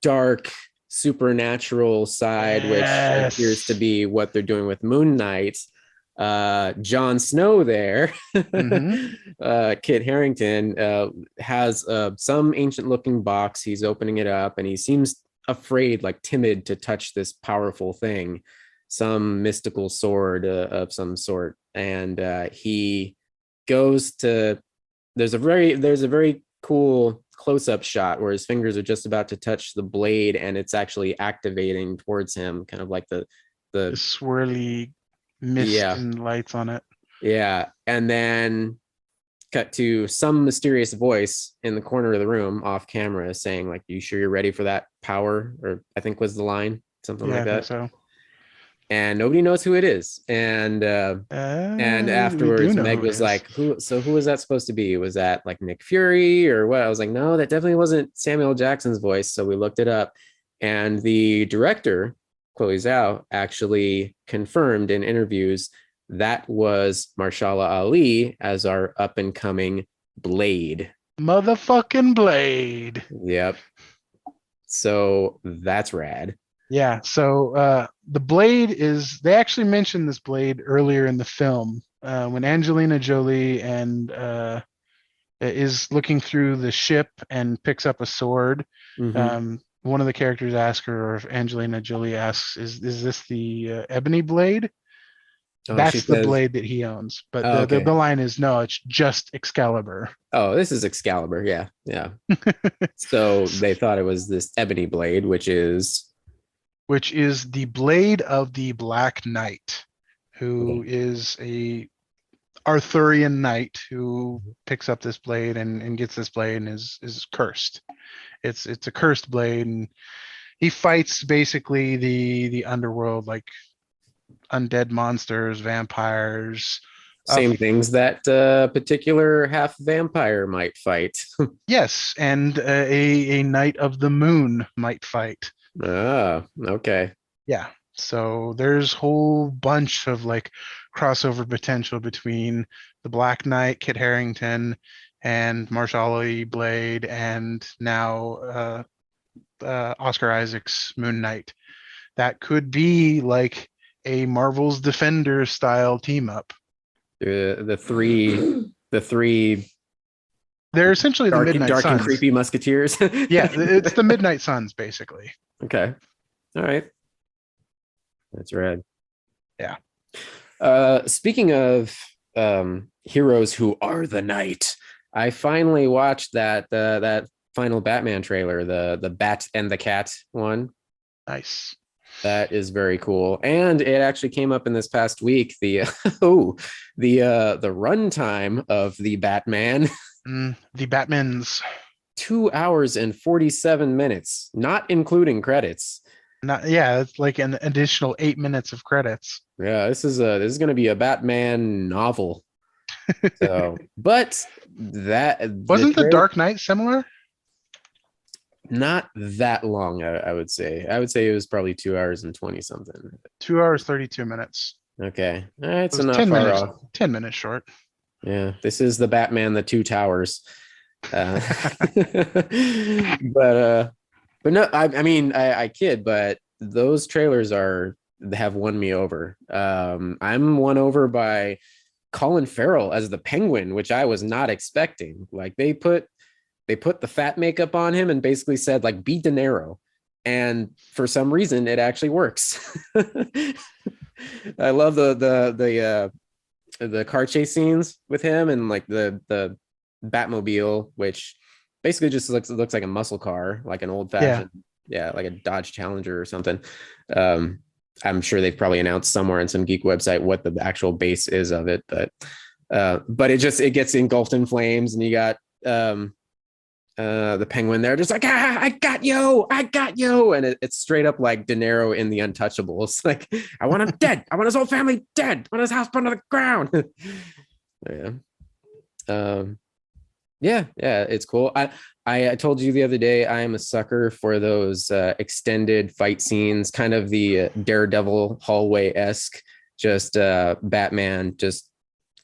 dark supernatural side, which appears to Yes. be what they're doing with Moon Knight. Jon Snow there, Mhm. Kit Harington, has some ancient looking box. He's opening it up and he seems afraid, like timid, to touch this powerful thing, some mystical sword of some sort. And he goes to, there's a very cool close-up shot where his fingers are just about to touch the blade and it's actually activating towards him, kind of like The the swirly mist yeah, and lights on it. yeah. And then cut to some mysterious voice in the corner of the room off camera saying, like, you sure you're ready for that power? Or I think was the line, something Yeah, like I think that. so. And nobody knows who it is. And We do afterwards, know Meg who it was is. like, who was that supposed to be? Was that like Nick Fury or what? I was like, no, that definitely wasn't Samuel Jackson's voice. So we looked it up. And the director, Chloe Zhao, actually confirmed in interviews that was Marshala Ali as our up and coming Blade. Motherfucking Blade. Yep. So that's rad. Yeah. So the blade is, they actually mentioned this blade earlier in the film when Angelina Jolie and is looking through the ship and picks up a sword. Mm-hmm. One of the characters asks her, or if Angelina Jolie asks, is this the ebony blade? Oh, she That's the says, blade that he owns. But oh, the okay. line is, no, it's just Excalibur. Oh, this is Excalibur. Yeah. Yeah. So they thought it was this ebony blade, which is Which is the blade of the Black Knight, who okay. is a Arthurian knight who picks up this blade and gets this blade and is cursed. It's a cursed blade, and he fights basically the underworld, like undead monsters, vampires. Same things that particular half vampire might fight. Yes, and a knight of the moon might fight. Ah, okay. Yeah. So there's whole bunch of like crossover potential between the Black Knight, Kit Harington, and Marshala Blade, and now Oscar Isaac's Moon Knight. That could be like a Marvel's Defender style team up. The three They're essentially the Midnight dark and Suns. creepy musketeers. Yeah, it's the Midnight Suns basically. Okay. All right. That's rad. Yeah. Speaking of heroes who are the night, I finally watched that final Batman trailer, the Bat and the Cat one. Nice. That is very cool, and it actually came up in this past week. The the runtime of the Batman, The Batman's 2 hours and 47 minutes, not including credits. not, yeah, it's like an additional 8 minutes of credits. Yeah, this is going to be a Batman novel. So, but that Wasn't the Dark Knight similar? not that long, I would say. I would say it was probably 2 hours and 20 something. 2 hours, 32 minutes. Okay. All right. It So was not 10 far minutes, off. 10 minutes short. Yeah. This is the Batman, the Two Towers. But no, I mean, I kid, but those trailers have won me over. I'm won over by Colin Farrell as the Penguin, which I was not expecting. Like they put the fat makeup on him and basically said, like, be De Niro. And for some reason it actually works. I love the car chase scenes with him and like the Batmobile, which basically just looks like a muscle car, like an old fashioned, yeah, like a Dodge Challenger or something. I'm sure they've probably announced somewhere in some geek website what the actual base is of it, but it gets engulfed in flames, and you got the Penguin there just like, I got you, and it's straight up like De Niro in The Untouchables. Like, I want him dead, I want his whole family dead, I want his house burned to the ground. Yeah. Yeah, it's cool. I told you the other day I am a sucker for those extended fight scenes, kind of the Daredevil hallway-esque, just Batman just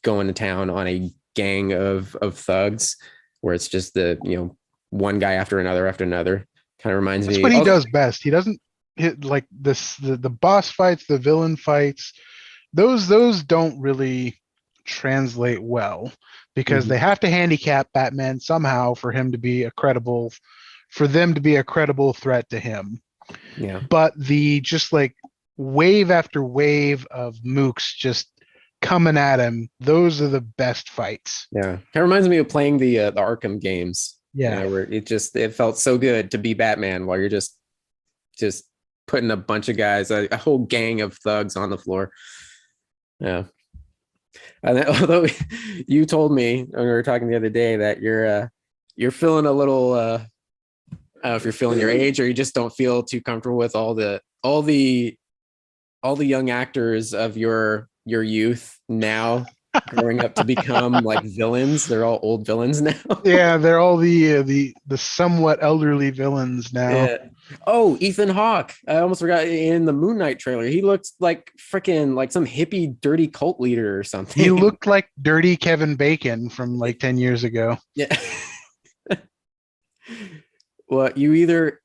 going to town on a gang of thugs, where it's just the one guy after another after another. Kind of reminds That's me. what he Also, does best. He doesn't hit like this the boss fights, the villain fights. Those don't really translate well because Mhm. they have to handicap Batman somehow for him to be a credible for them to be a credible threat to him. Yeah. But the just like wave after wave of mooks just coming at him, those are the best fights. Yeah, it reminds me of playing the Arkham games. Yeah. Where it felt so good to be Batman while you're just putting a bunch of guys, a whole gang of thugs on the floor. Yeah, and then, although you told me when we were talking the other day that you're feeling a little, I don't know if you're feeling your age or you just don't feel too comfortable with all the young actors of your youth now growing up to become like villains. They're all old villains now. Yeah, they're all the somewhat elderly villains now. Yeah. Oh, Ethan Hawke. I almost forgot in the Moon Knight trailer. He looked like freaking like some hippie dirty cult leader or something. He looked like dirty Kevin Bacon from like 10 years ago. Yeah. Well, you either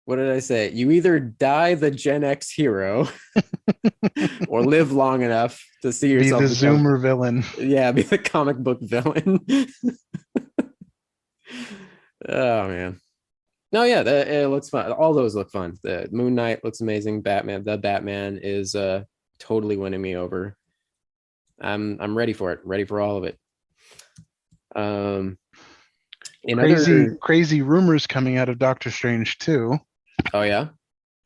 what did I say? You either die the Gen X hero or live long enough to see Be yourself the become, Zoomer villain. yeah, be the comic book villain. Oh man. No, yeah, it looks fun. All those look fun. The Moon Knight looks amazing. The Batman is totally winning me over. I'm ready for it. Ready for all of it. In Crazy rumors coming out of Doctor Strange too. Oh yeah.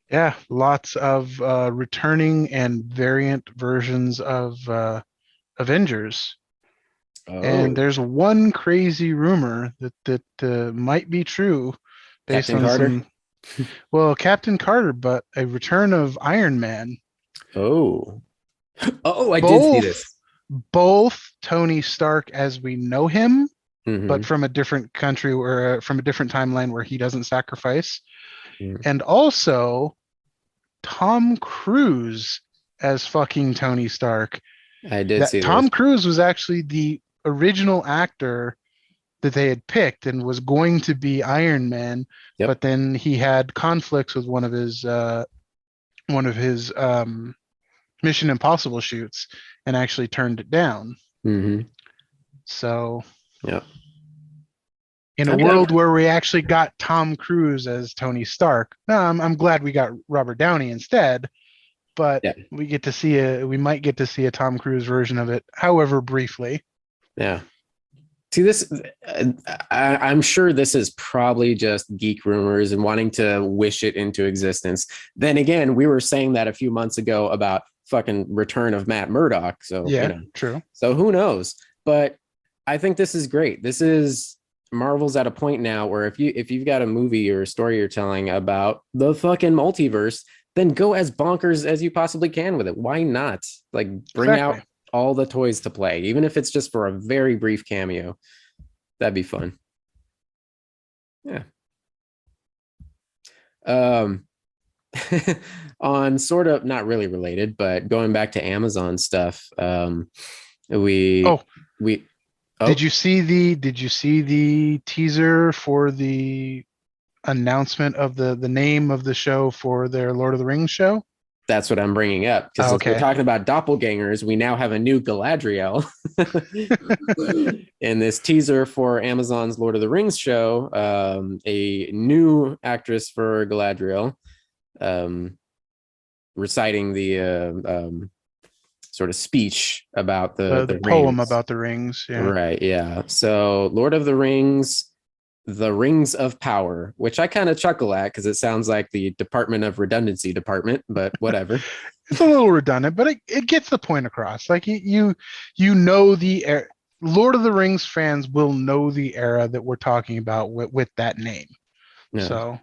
Yeah, lots of returning and variant versions of Avengers. And Oh, there's one crazy rumor that might be true based Captain on Carter. Captain Carter, but a return of Iron Man. Oh, oh, I did see Both this. both Tony Stark as we know him, but Mm-hmm. from a different country or from a different timeline where he doesn't sacrifice. Mm. And also Tom Cruise as fucking Tony Stark. I did That see this. Tom Cruise was actually the original actor that they had picked and was going to be Iron Man, Yep. but then he had conflicts with one of his Mission Impossible shoots and actually turned it down. Mm-hmm. So Yep. in a I mean, world where we actually got Tom Cruise as Tony Stark, I'm glad we got Robert Downey instead. But yeah, we might get to see a Tom Cruise version of it, however briefly. yeah. See this. I'm sure this is probably just geek rumors and wanting to wish it into existence. Then again, we were saying that a few months ago about fucking return of Matt Murdock. So Yeah, true. So who knows? But I think this is great. This is Marvel's at a point now where if you've got a movie or a story you're telling about the fucking multiverse, then go as bonkers as you possibly can with it. Why not? Like bring Exactly. out all the toys to play, even if it's just for a very brief cameo. That'd be fun. Yeah. On sort of not really related, but going back to Amazon stuff, we Oh, we did you see the teaser for the announcement of the name of the show for their Lord of the Rings show? That's what I'm bringing up because since we're Okay. talking about doppelgangers, we now have a new Galadriel in this teaser for Amazon's Lord of the Rings show. A new actress for Galadriel, reciting the sort of speech about the poem rings. about the rings. Yeah. Right. Yeah. So Lord of the Rings. The Rings of Power, which I kind of chuckle at because it sounds like the Department of Redundancy department, but whatever. It's a little redundant, but it gets the point across. Like you know Lord of the Rings fans will know the era that we're talking about with that name. Yeah. So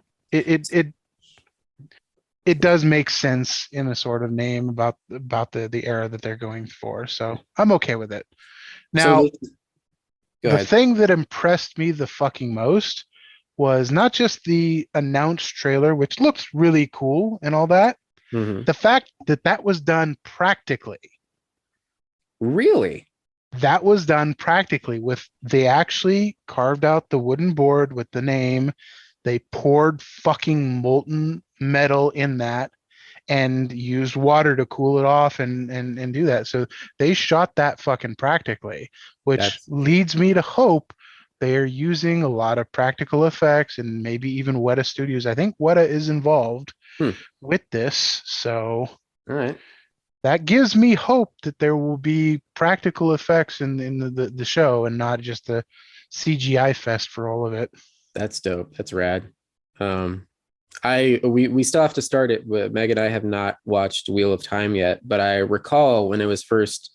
it does make sense in a sort of name about the era that they're going for. So I'm okay with it. Now, Go the ahead. thing that impressed me the fucking most was not just the announced trailer, which looks really cool and all that, Mm-hmm. the fact that that was done practically. Really? That was done practically with, they actually carved out the wooden board with the name. They poured fucking molten metal in that and used water to cool it off and do that. So they shot that fucking practically, which That's leads me to hope they are using a lot of practical effects and maybe even Weta Studios. I think Weta is involved hmm. with this. So All right. that gives me hope that there will be practical effects in the show and not just the CGI fest for all of it. That's dope. That's rad. Um, we still have to start it. Meg and I have not watched Wheel of Time yet, but I recall when it was first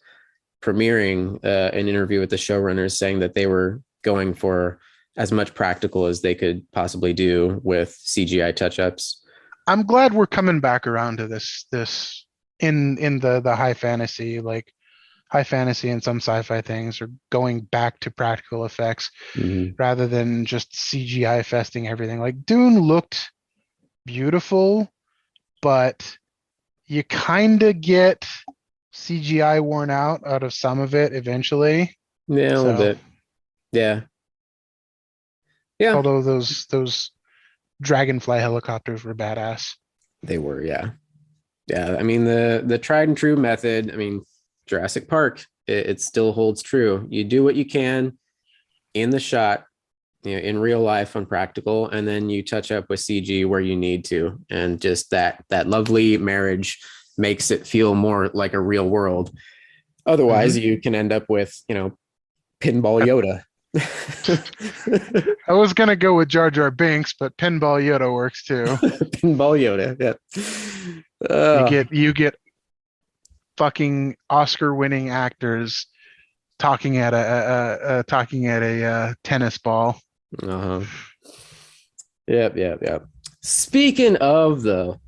premiering, an interview with the showrunners saying that they were going for as much practical as they could possibly do with CGI touch-ups. I'm glad we're coming back around to this in the high fantasy, like high fantasy and some sci-fi things are going back to practical effects Mhm. rather than just CGI festing everything. Like Dune looked beautiful, but you kind of get CGI worn out of some of it eventually. Yeah, a little So, bit. Yeah. Yeah, although those dragonfly helicopters were badass. they were. Yeah. Yeah. I mean, the tried and true method, I mean, Jurassic Park, it still holds true. You do what you can in the shot, in real life on practical, and then you touch up with CG where you need to. And just that lovely marriage makes it feel more like a real world. Otherwise, you can end up with, pinball Yoda. I was gonna go with Jar Jar Binks, but Pinball Yoda works too. Pinball Yoda. Yeah. You get fucking Oscar-winning actors talking at a tennis ball. Uh-huh. Yep, yep, yep. Speaking of the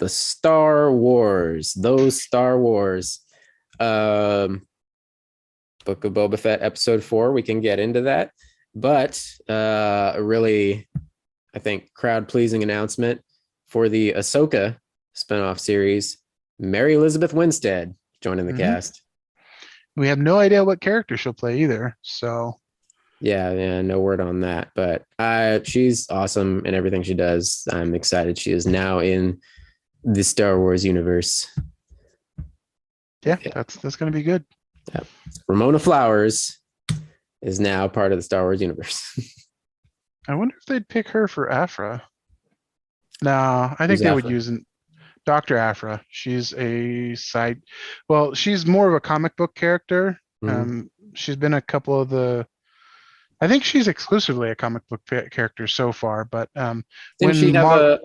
Star Wars, those Star Wars, Book of Boba Fett episode 4, we can get into that. But a really, I think, crowd-pleasing announcement for the Ahsoka spinoff series, Mary Elizabeth Winstead joining the cast. We have no idea what character she'll play either. So Yeah, no word on that. But she's awesome in everything she does. I'm excited she is now in the Star Wars universe. yeah, that's gonna be good. Yeah. Ramona Flowers is now part of the Star Wars universe. I wonder if they'd pick her for Afra. No, I think Who's they would Afra? use Dr. Afra. She's a side. Well, she's more of a comic book character. Mhm. She's been a couple of the. I think she's exclusively a comic book character so far. But Didn't she have a?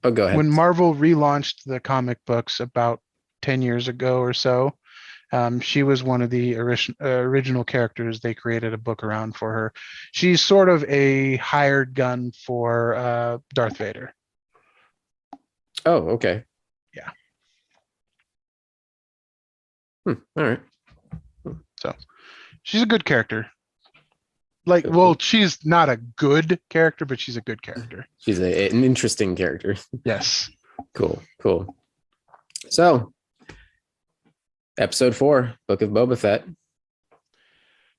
Oh, go ahead. when Marvel relaunched the comic books about 10 years ago or so, she was one of the original characters. They created a book around for her. She's sort of a hired gun for Darth Vader. Oh, okay. Yeah. All right. So she's a good character. Like, well, she's not a good character, but she's a good character. She's an interesting character. Yes. Cool. So, episode 4, Book of Boba Fett.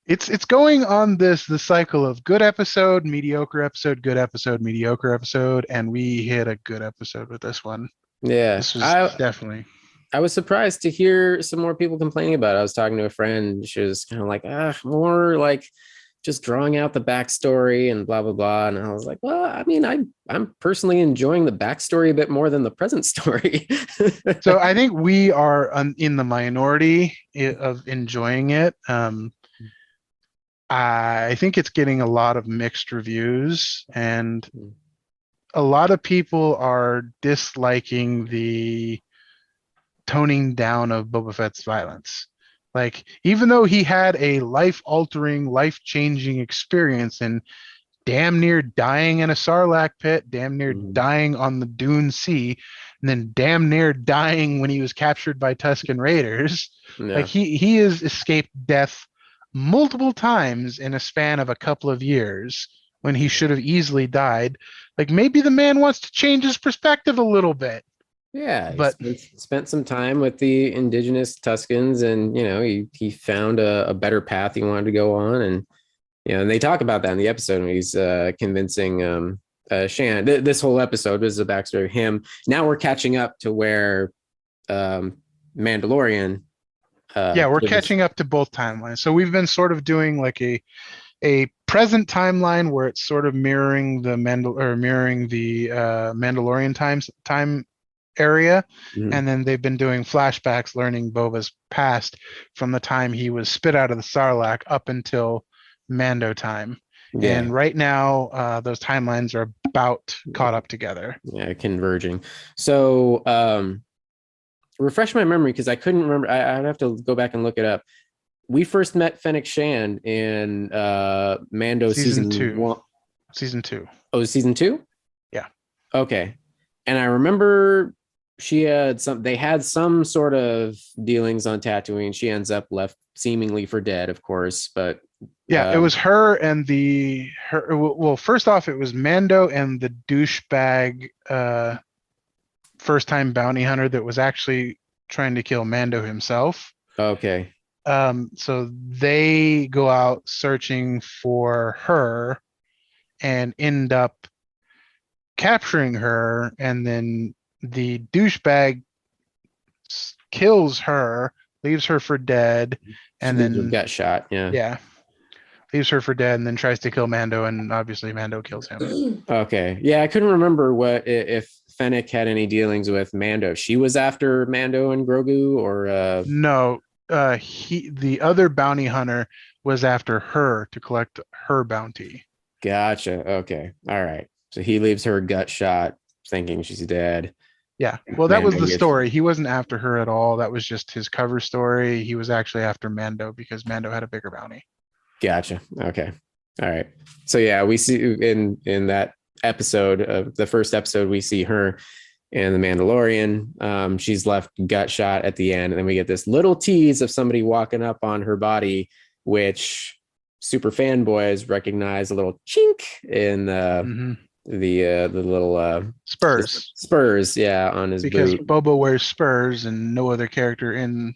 It's going on the cycle of good episode, mediocre episode, good episode, mediocre episode, and we hit a good episode with this one. Yeah, This was definitely. I was surprised to hear some more people complaining about it. I was talking to a friend. She was kind of like, more like just drawing out the backstory and blah blah blah. And I was like, well, I mean, I'm personally enjoying the backstory a bit more than the present story. So I think we are in the minority of enjoying it. I think it's getting a lot of mixed reviews, and a lot of people are disliking the toning down of Boba Fett's violence. Like, even though he had a life-altering, life-changing experience and damn near dying in a Sarlacc pit, damn near dying on the Dune Sea, and then damn near dying when he was captured by Tusken Raiders, like he has escaped death multiple times in a span of a couple of years when he should have easily died. Like, maybe the man wants to change his perspective a little bit. Yeah, he But spent some time with the indigenous Tuscans, and he found a better path he wanted to go on, and and they talk about that in the episode when he's convincing Shan. This whole episode is the backstory of him. Now we're catching up to where um, Mandalorian. yeah, we're catching up to both timelines. So we've been sort of doing like a present timeline where it's sort of mirroring the Mandalorian time area, Mhm. and then they've been doing flashbacks, learning Boba's past from the time he was spit out of the Sarlacc up until Mando time. Yeah, And right now, those timelines are about caught up together. yeah, converging. So refresh my memory because I couldn't remember. I'd have to go back and look it up. We first met Fennec Shand in Mando Season season 2. 1. Season 2. Oh, season 2? Yeah. Okay. And I remember they had some sort of dealings on Tatooine. She ends up left seemingly for dead, of course, but Yeah, it was her and well, first off, it was Mando and the douchebag first time bounty hunter that was actually trying to kill Mando himself. okay. So they go out searching for her and end up capturing her, and then the douchebag kills her, leaves her for dead, and then got shot. yeah, leaves her for dead, and then tries to kill Mando, and obviously Mando kills him. Okay. Yeah, I couldn't remember if Fennec had any dealings with Mando. She was after Mando and Grogu, or No, the other bounty hunter was after her to collect her bounty. gotcha. Okay. All right. So he leaves her gut shot, thinking she's dead. Yeah, well, that was Mando the gets- story. He wasn't after her at all. That was just his cover story. He was actually after Mando because Mando had a bigger bounty. Gotcha. Okay. All right. So yeah, we see in that episode of the first episode, we see her and the Mandalorian. She's left gut shot at the end, and then we get this little tease of somebody walking up on her body, which super fanboys recognize a little chink in the little spurs, yeah, on his because boot. Boba wears spurs, and no other character in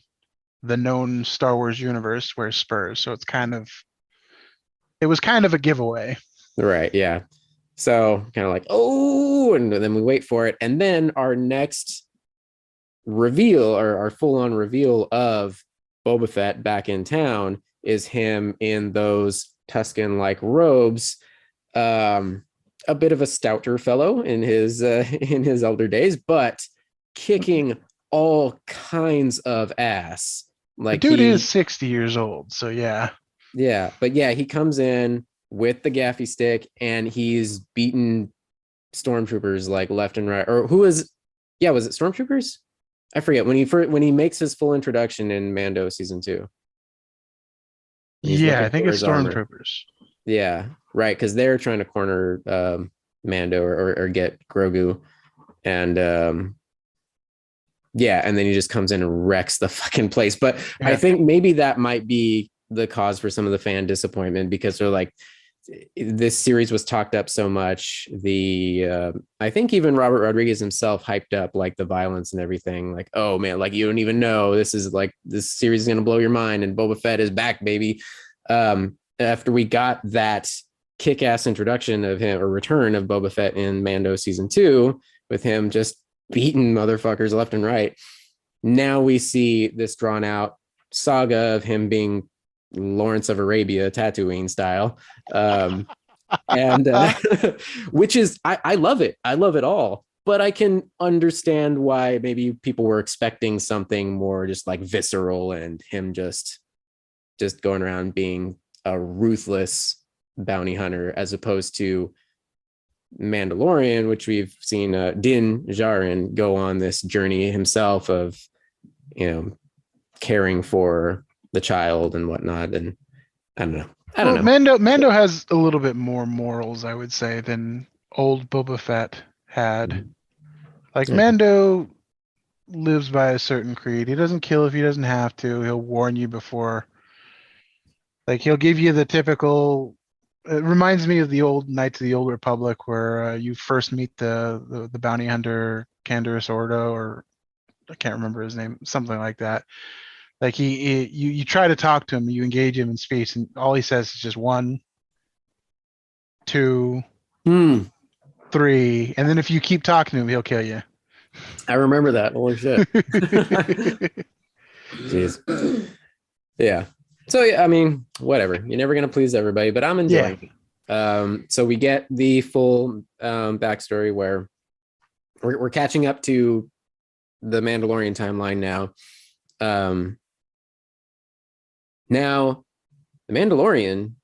the known Star Wars universe wears spurs. So it was kind of a giveaway. Right. Yeah. So kind of like, oh, and then we wait for it. And then our next reveal, or our full-on reveal of Boba Fett back in town, is him in those Tuscan-like robes. A bit of a stouter fellow in his elder days, but kicking all kinds of ass. Like, the dude is 60 years old, so yeah. Yeah, but yeah, he comes in with the gaffy stick and he's beating stormtroopers like left and right. Or was it stormtroopers? I forget when he makes his full introduction in Mando season 2. Yeah, I think it's stormtroopers. Yeah, right, because they're trying to corner Mando or get Grogu, and yeah, and then he just comes in and wrecks the fucking place. But yeah. I think maybe that might be the cause for some of the fan disappointment, because they're like, this series was talked up so much. I think even Robert Rodriguez himself hyped up like the violence and everything. Like, oh man, like you don't even know, this series is gonna blow your mind, and Boba Fett is back, baby. After we got that kick-ass introduction of him, or return of Boba Fett in Mando season 2, with him just beating motherfuckers left and right, now we see this drawn out saga of him being Lawrence of Arabia, Tatooine style, and which is I love it. I love it all, but I can understand why maybe people were expecting something more just like visceral, and him just going around being a ruthless bounty hunter, as opposed to Mandalorian, which we've seen Din Djarin go on this journey himself of caring for the child and whatnot. And I don't know. Mando has a little bit more morals, I would say, than old Boba Fett had. Mm-hmm. Like, yeah. Mando lives by a certain creed. He doesn't kill if he doesn't have to. He'll warn you before. Like, he'll give you the typical. It reminds me of the old Knights of the Old Republic, where you first meet the bounty hunter Canderous Ordo, or I can't remember his name, something like that. Like you try to talk to him, you engage him in space, and all he says is just 1, 2, Hmm. 3, and then if you keep talking to him, he'll kill you. I remember that. Holy shit. Jeez. Yeah. So yeah, I mean, whatever. You're never gonna please everybody, but I'm enjoying it. So we get the full backstory where we're catching up to the Mandalorian timeline now. Now, the Mandalorian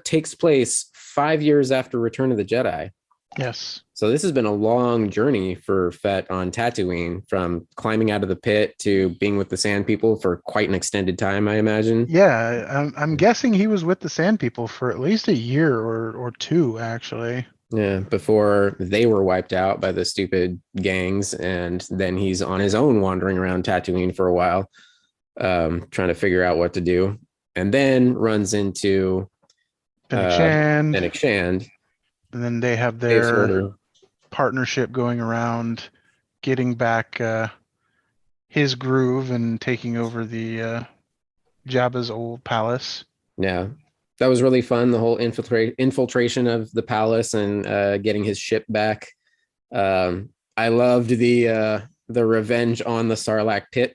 takes place 5 years after Return of the Jedi. Yes. So this has been a long journey for Fett on Tatooine, from climbing out of the pit to being with the Sand People for quite an extended time, I imagine. Yeah, I'm guessing he was with the Sand People for at least a year or 2, actually. Yeah, before they were wiped out by the stupid gangs, and then he's on his own wandering around Tatooine for a while, trying to figure out what to do, and then runs into Fennec Shand. And then they have Saves their her. partnership going around, getting back his groove and taking over the Jabba's old palace. Yeah, that was really fun. The whole infiltration of the palace and getting his ship back. I loved the revenge on the Sarlacc pit.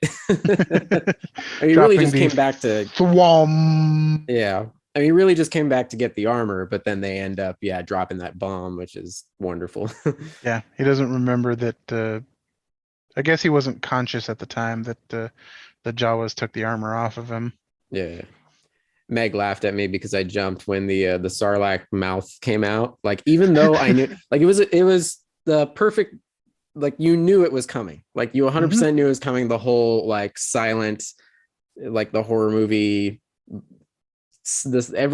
He really just came back to Thwom. Yeah. I mean, he really just came back to get the armor, but then they end up, dropping that bomb, which is wonderful. Yeah, he doesn't remember that. I guess he wasn't conscious at the time that the Jawas took the armor off of him. Yeah. Meg laughed at me because I jumped when the Sarlacc mouth came out. Like, even though I knew, like, it was the perfect, like, you knew it was coming. Like, you 100% knew it was coming. The whole, like, silent, like the horror movie,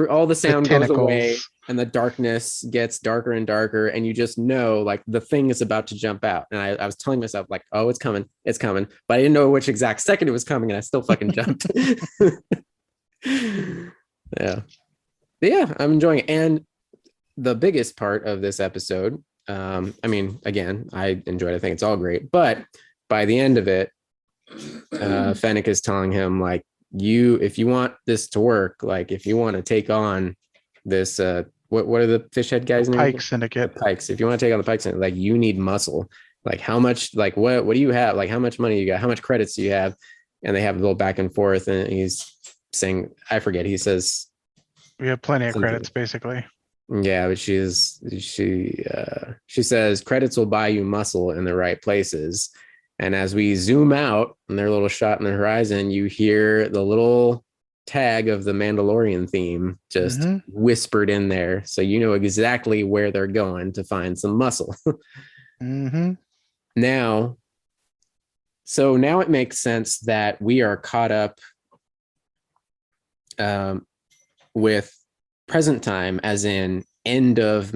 all the sound goes away and the darkness gets darker and darker, and you just know, like, the thing is about to jump out. And I was telling myself, like, oh, it's coming, but I didn't know which exact second it was coming, and I still fucking jumped. Yeah, I'm enjoying it. And the biggest part of this episode, I mean, again, I enjoyed it. I think it's all great, but by the end of it, Fennec is telling him, like, if you want this to work, like, if you want to take on this, what are the fish head guys' names? Pike Syndicate. The Pikes. If you want to take on the Pike Syndicate, like, you need muscle. Like, how much, like, what do you have? Like, how much money you got? How much credits do you have? And they have a little back and forth, and he's saying, I forget, he says, we have plenty of credits, basically. Yeah, but she says credits will buy you muscle in the right places. And as we zoom out in their little shot in the horizon, you hear the little tag of the Mandalorian theme just whispered in there. So you know exactly where they're going to find some muscle. Now it makes sense that we are caught up with present time, as in end of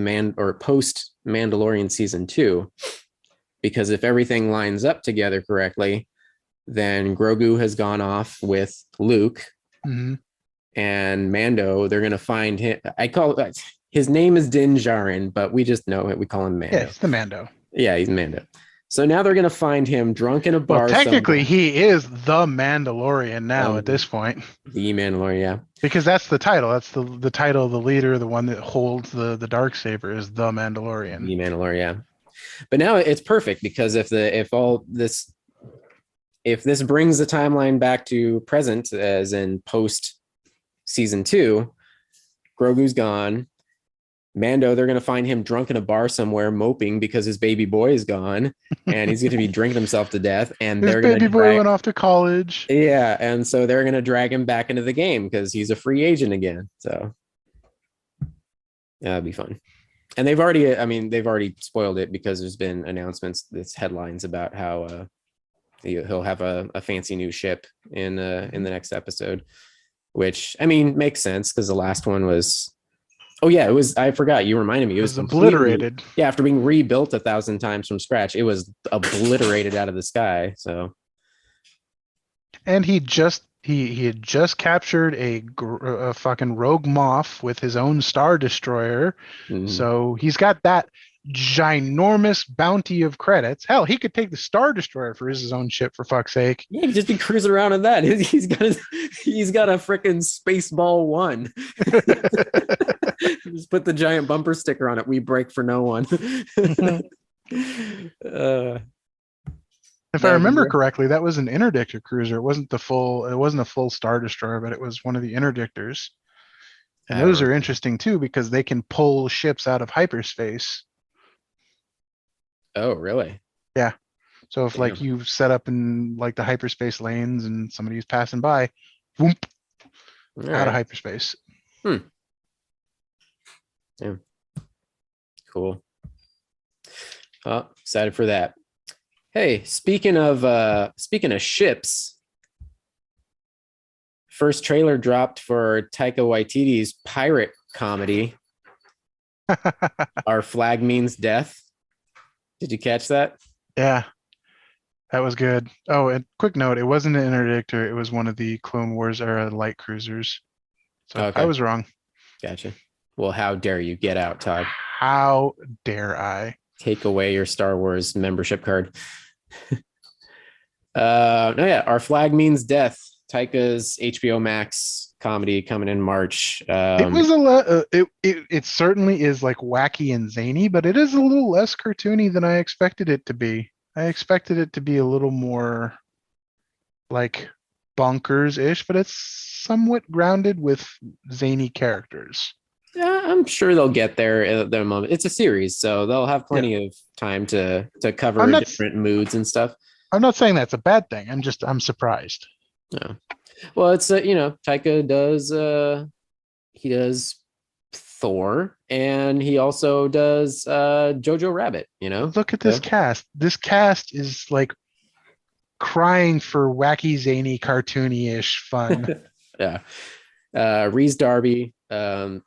post Mandalorian season 2. Because if everything lines up together correctly, then Grogu has gone off with Luke, and Mando. They're gonna find him. His name is Din Djarin, but we just know it. We call him Mando. Yeah, it's the Mando. Yeah, he's Mando. So now they're gonna find him drunk in a bar. Well, technically, he is the Mandalorian now at this point. The Mandalorian, yeah. Because that's the title. That's the title of the leader, the one that holds the Darksaber, is the Mandalorian. The Mandalorian, yeah. But now it's perfect, because if this brings the timeline back to present, as in post season 2, Grogu's gone. Mando, they're going to find him drunk in a bar somewhere, moping because his baby boy is gone, and he's going to be drinking himself to death. And his baby boy went off to college. Yeah, and so they're going to drag him back into the game because he's a free agent again. So that'd be fun. And they've already spoiled it, because there's been announcements, this headlines about how he'll have a fancy new ship in the next episode, which, I mean, makes sense, because the last one was, I forgot, you reminded me, it was obliterated. Yeah, after being rebuilt 1,000 times from scratch, it was obliterated out of the sky. So, and he had just captured a fucking rogue Moff with his own Star Destroyer. So he's got that. ginormous bounty of credits. Hell, he could take the Star Destroyer for his own ship, for fuck's sake. Yeah, he'd just be cruising around in that. He's got a freaking Spaceball 1. Just put the giant bumper sticker on it. We break for no one. If I remember correctly, that was an interdictor cruiser. It wasn't a full Star Destroyer, but it was one of the interdictors. And those are interesting too because they can pull ships out of hyperspace. Oh, really? Yeah. So if like you set up in like the hyperspace lanes and somebody's passing by, whoop, out of hyperspace. Yeah. Cool. Excited for that. Hey, speaking of ships, first trailer dropped for Taika Waititi's pirate comedy. Our Flag Means Death. Did you catch that? Yeah, that was good. Oh, and quick note, it wasn't an interdictor. It was one of the Clone Wars era light cruisers. So Okay. I was wrong. Gotcha. Well, how dare you get out, Todd? How dare I? Take away your Star Wars membership card. Our Flag Means Death. Taika's HBO Max comedy coming in March. It was it certainly is like wacky and zany, but it is a little less cartoony than I expected it to be. I expected it to be a little more like bonkers-ish, but it's somewhat grounded with zany characters. Yeah, I'm sure they'll get there at their moment. It's a series, so they'll have plenty of time to cover different moods and stuff. I'm not saying that's a bad thing. I'm surprised. No. Well, it's Taika does Thor, and he also does Jojo Rabbit. Look at this cast. This cast is like crying for wacky, zany, cartoony-ish fun. Yeah. Rhys Darby in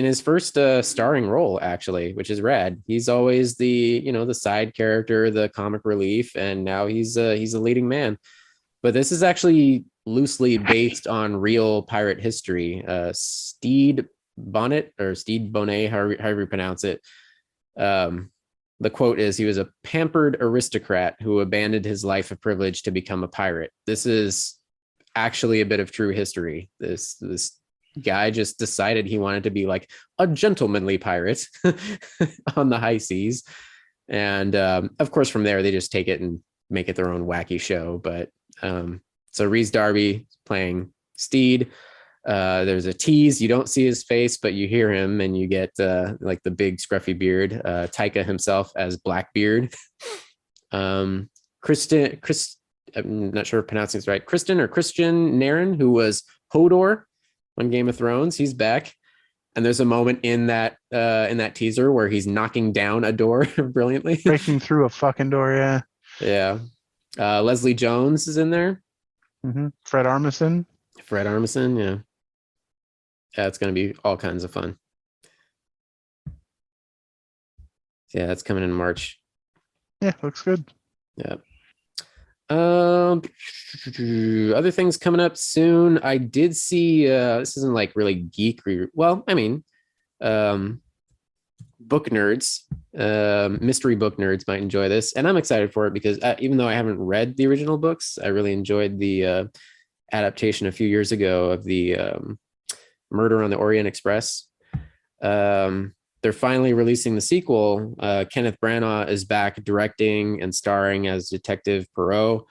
his first starring role, actually, which is rad. He's always the side character, the comic relief, and now he's a leading man. But this is actually loosely based on real pirate history. Stede Bonnet, however you pronounce it. The quote is, "He was a pampered aristocrat who abandoned his life of privilege to become a pirate." This is actually a bit of true history. This guy just decided he wanted to be like a gentlemanly pirate on the high seas. And of course, from there, they just take it and make it their own wacky show. But so Rhys Darby playing Steed. There's a tease. You don't see his face, but you hear him and you get like the big scruffy beard. Taika himself as Blackbeard. I'm not sure if pronouncing this right. Christian Naren, who was Hodor on Game of Thrones. He's back. And there's a moment in that teaser where he's knocking down a door brilliantly. Breaking through a fucking door, yeah. Yeah. Leslie Jones is in there. Mm-hmm. Fred Armisen, yeah. Yeah, it's going to be all kinds of fun. Yeah, that's coming in March. Yeah, looks good. Yeah. Other things coming up soon. I did see this isn't like really geek book nerds, mystery book nerds might enjoy this, and I'm excited for it because even though I haven't read the original books, I really enjoyed the adaptation a few years ago of the Murder on the Orient Express. They're finally releasing the sequel. Kenneth Branagh is back directing and starring as Detective Poirot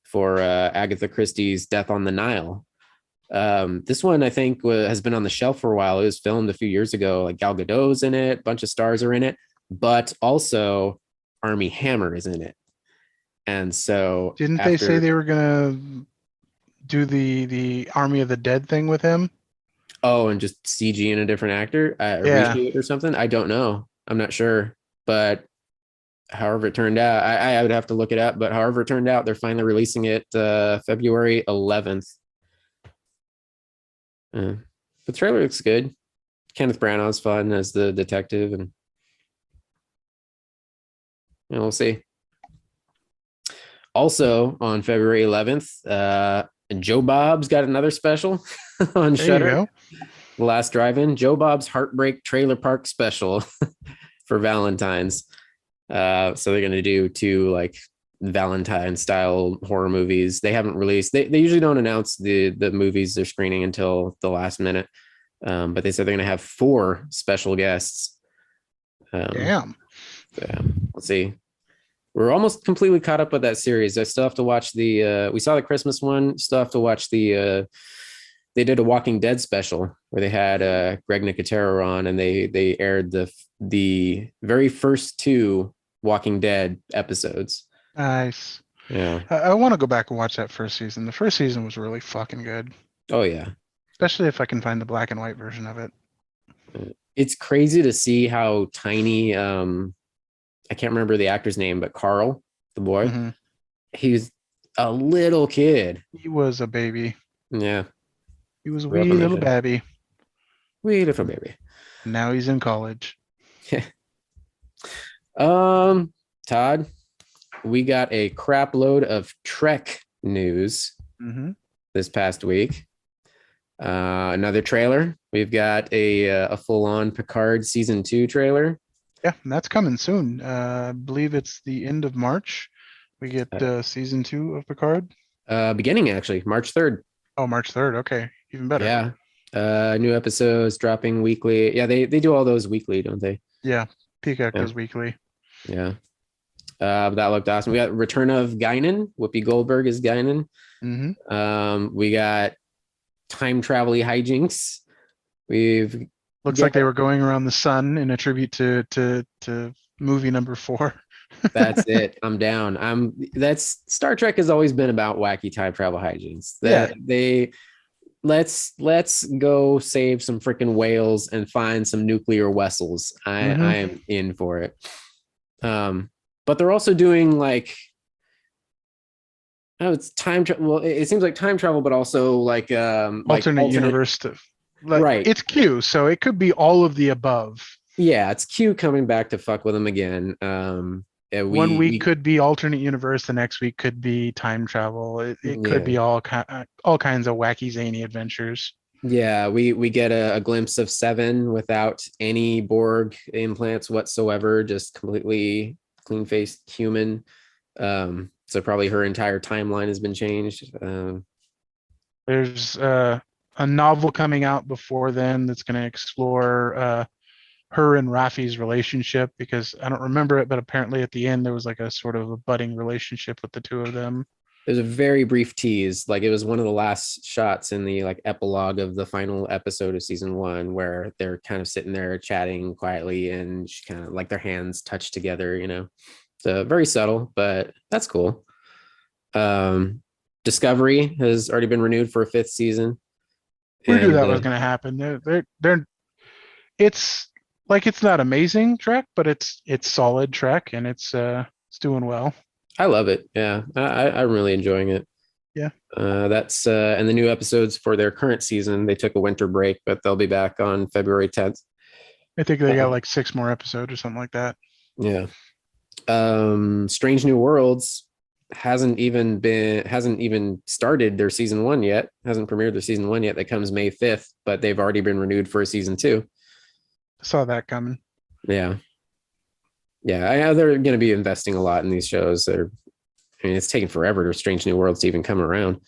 for Agatha Christie's Death on the Nile. This one, I think, has been on the shelf for a while. It was filmed a few years ago. Like Gal Gadot's in it, a bunch of stars are in it, but also Armie Hammer is in it. And so, didn't they say they were gonna do the Army of the Dead thing with him? Oh, and just CG in a different actor, reshoot or something. I don't know. I'm not sure, but however it turned out, I would have to look it up. But however it turned out, they're finally releasing it February 11th. The trailer looks good. Kenneth Branagh's fun as the detective, and we'll see. Also on February 11th, Joe Bob's got another special on Shudder. The Last Drive-In, Joe Bob's Heartbreak Trailer Park Special. for Valentine's. So they're gonna do 2 like Valentine style horror movies. They haven't released. They usually don't announce the movies they're screening until the last minute. But they said they're gonna have 4 special guests. Damn. Yeah, let's see. We're almost completely caught up with that series. I still have to watch we saw the Christmas one. Still have to watch they did a Walking Dead special where they had Greg Nicotero on, and they aired the very first 2 Walking Dead episodes. Nice. Yeah. I want to go back and watch that first season. The first season was really fucking good. Oh yeah. Especially if I can find the black and white version of it. It's crazy to see how tiny I can't remember the actor's name, but Carl, the boy, Mhm. he was a little kid. He was a baby. Yeah. He was a Grew up wee in little Asia. baby. Wee little baby. Now he's in college. Todd, we got a crap load of Trek news Mm-hmm. this past week. Another trailer. We've got a full-on Picard season 2 trailer. Yeah, and that's coming soon. I believe it's the end of March. We get season 2 of Picard. Beginning actually, March 3rd. Oh, March 3rd. Okay, even better. Yeah. New episodes dropping weekly. Yeah, they do all those weekly, don't they? Yeah, Peacock Yeah. goes weekly. Yeah. That looked awesome. We got Return of Guinan. Whoopi Goldberg is Guinan. Mm-hmm. We got time travel-y hijinks. We've Looks like they were going around the sun in a tribute to movie number 4. That's it. I'm down. That's Star Trek has always been about wacky time travel hijinks. Yeah. Let's go save some freaking whales and find some nuclear vessels. I am in for it. But they're also doing like, oh, it's time travel. Well, it seems like time travel, but also like alternate universe stuff. Like, right. It's Q, so it could be all of the above. Yeah, it's Q coming back to fuck with them again. One week could be alternate universe, the next week could be time travel. It could be all kinds of wacky zany adventures. Yeah, we get a glimpse of Seven without any Borg implants whatsoever, just completely clean-faced human. So probably her entire timeline has been changed. There's a novel coming out before then that's going to explore her and Rafi's relationship, because I don't remember it, but apparently at the end there was like a sort of a budding relationship with the two of them. There's a very brief tease, like it was one of the last shots in the like epilogue of the final episode of season 1, where they're kind of sitting there chatting quietly and she kind of like their hands touch together, you know. So very subtle, but that's cool. Discovery has already been renewed for a 5th season. We knew that was going to happen. It's like, it's not amazing Trek, but it's solid Trek, and it's doing well. I love it. Yeah, I'm really enjoying it. Yeah. That's and the new episodes for their current season, they took a winter break, but they'll be back on February 10th. I think they got like 6 more episodes or something like that. Yeah. Strange New Worlds hasn't even started their season 1 yet. Hasn't premiered their season 1 yet. That comes May 5th, but they've already been renewed for a season 2. Saw that coming. Yeah. Yeah, I know they're going to be investing a lot in these shows. It's taken forever for Strange New Worlds to even come around.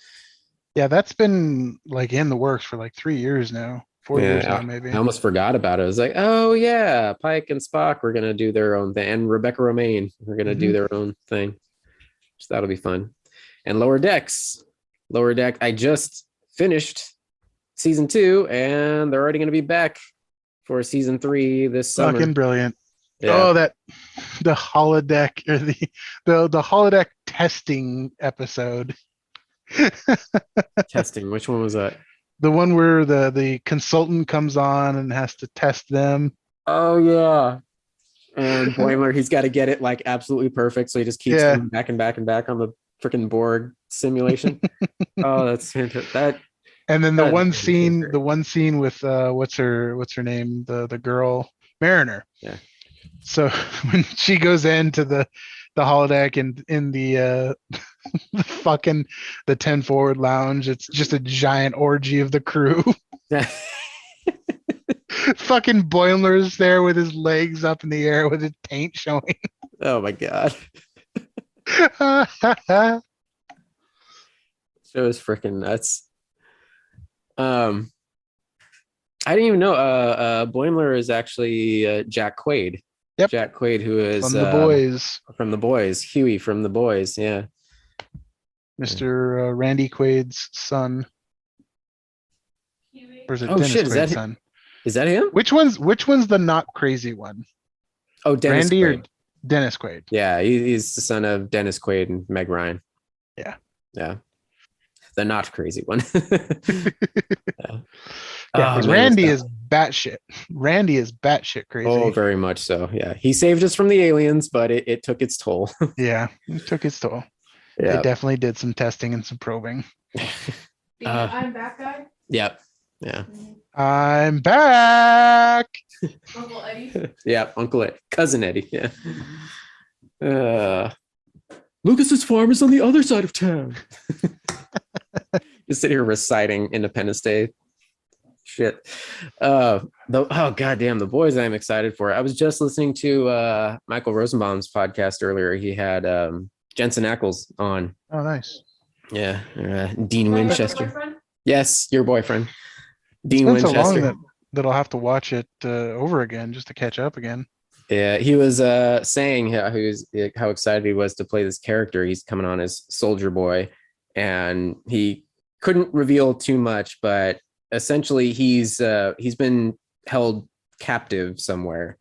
Yeah, that's been like in the works for like 3 years now. 4 years now, maybe. I almost forgot about it. I was like, oh yeah, Pike and Spock were going to do their own thing, and Rebecca Romaine were going to do their own thing. So that'll be fun. And Lower Deck. I just finished season 2, and they're already going to be back for season 3 this summer. Fucking brilliant. Yeah. Oh, the holodeck, or the holodeck testing episode. Testing. Which one was that? The one where the consultant comes on and has to test them. Oh yeah. And Boimler, he's got to get it like absolutely perfect, so he just keeps going back and back and back on the freaking Borg simulation. Oh, that's fantastic. And then the one scene with what's her name, the girl Mariner. Yeah. So when she goes into the holodeck and in the fucking the 10 forward lounge, it's just a giant orgy of the crew. Fucking Boimler's there with his legs up in the air with his paint showing. Oh my god. Show is freaking nuts. I didn't even know Boimler is actually Jack Quaid. Yep. Jack Quaid, who is From The Boys. From The Boys. Huey from The Boys, yeah. Mr. Randy Quaid's son. Or is it Oh Dennis shit, Quaid's son? Is that him? Which one's the not crazy one? Oh, Dennis Randy Quaid. or Dennis Quaid? Yeah, he's the son of Dennis Quaid and Meg Ryan. Yeah. Yeah. The not crazy one. Yeah, because Randy is batshit. Randy is batshit crazy. Oh, very much so. Yeah. He saved us from the aliens, but it took its toll. Yeah, it took its toll. Yeah. They definitely did some testing and some probing. I'm back, guy. Yep. Yeah. I'm back. Uncle Eddie. Yeah, Uncle Ed, cousin Eddie. Yeah. Lucas's farm is on the other side of town. Just sit here reciting Independence Day shit. Oh goddamn, The Boys I'm excited for. I was just listening to Michael Rosenbaum's podcast earlier. He had Jensen Ackles on. Oh, nice. Yeah. Dean My Winchester. boyfriend? Yes, your boyfriend. Dean It's been Winchester. so long that I'll have to watch it over again just to catch up again. Yeah, he was saying how excited he was to play this character. He's coming on as Soldier Boy, and he couldn't reveal too much, but essentially he's been held captive somewhere,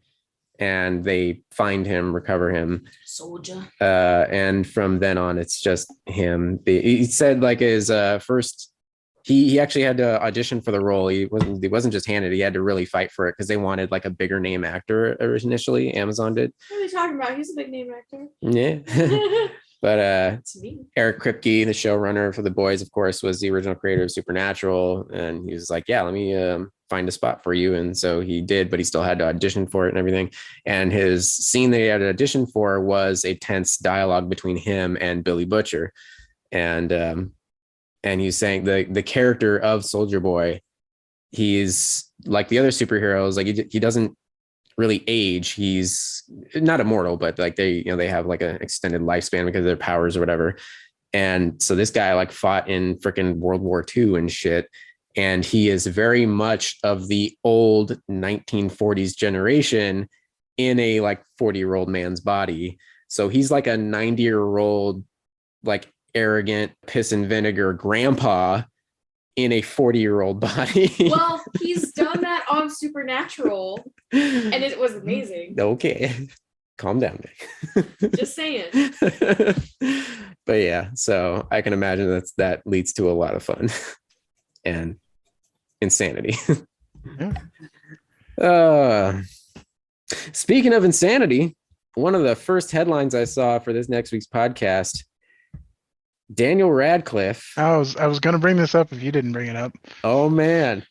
and they find him, recover him, Soldier. and from then on, it's just him. He said like his first. He actually had to audition for the role. He wasn't just handed. He had to really fight for it because they wanted like a bigger name actor initially. Amazon did. What are you talking about? He's a big name actor. Yeah. But It's me. Eric Kripke, the showrunner for The Boys, of course, was the original creator of Supernatural. And he was like, yeah, let me find a spot for you. And so he did, but he still had to audition for it and everything. And his scene that he had to audition for was a tense dialogue between him and Billy Butcher. And he's saying the character of Soldier Boy, he's like the other superheroes, like he doesn't really age. He's not immortal, but like they have like an extended lifespan because of their powers or whatever. And so this guy like fought in freaking World War II and shit. And he is very much of the old 1940s generation in a like 40-year-old man's body. So he's like a 90-year-old, like arrogant piss and vinegar grandpa in a 40-year-old body. Well, he's done that on Supernatural, and it was amazing. Okay, calm down, Nick. Just saying. But yeah, so I can imagine that leads to a lot of fun and insanity. Yeah. Speaking of insanity, one of the first headlines I saw for this next week's podcast, Daniel Radcliffe. I was going to bring this up if you didn't bring it up. Oh man.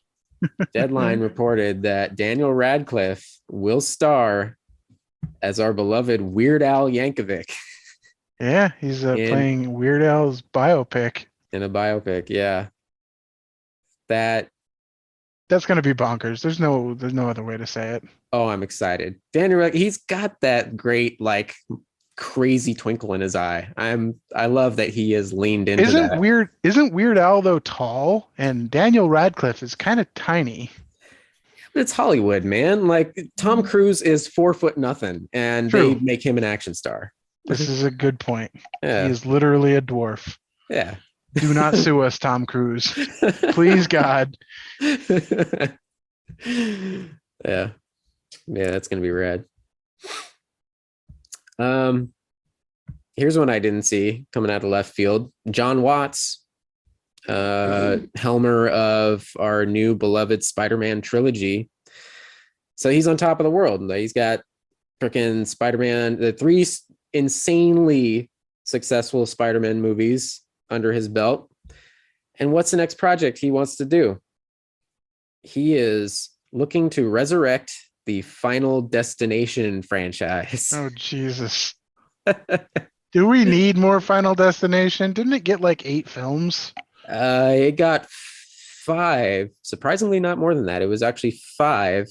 Deadline reported that Daniel Radcliffe will star as our beloved Weird Al Yankovic. Yeah, he's playing Weird Al's biopic. In a biopic, yeah. That's going to be bonkers. There's no other way to say it. Oh, I'm excited. Daniel, he's got that great like crazy twinkle in his eye. I love that he is leaned into that. Isn't Weird Al though tall, and Daniel Radcliffe is kind of tiny? But it's Hollywood, man. Like Tom Cruise is 4 foot nothing, and True. They make him an action star. This is a good point. Yeah. He is literally a dwarf. Yeah. Do not sue us, Tom Cruise. Please, God. Yeah, that's gonna be rad. Here's one I didn't see coming out of left field. John Watts, helmer of our new beloved Spider-Man trilogy. So he's on top of the world. He's got freaking Spider-Man, the 3 insanely successful Spider-Man movies under his belt. And what's the next project he wants to do? He is looking to resurrect the Final Destination franchise. Oh, Jesus. Do we need more Final Destination? Didn't it get like 8 films? It got 5. Surprisingly, not more than that. It was actually 5.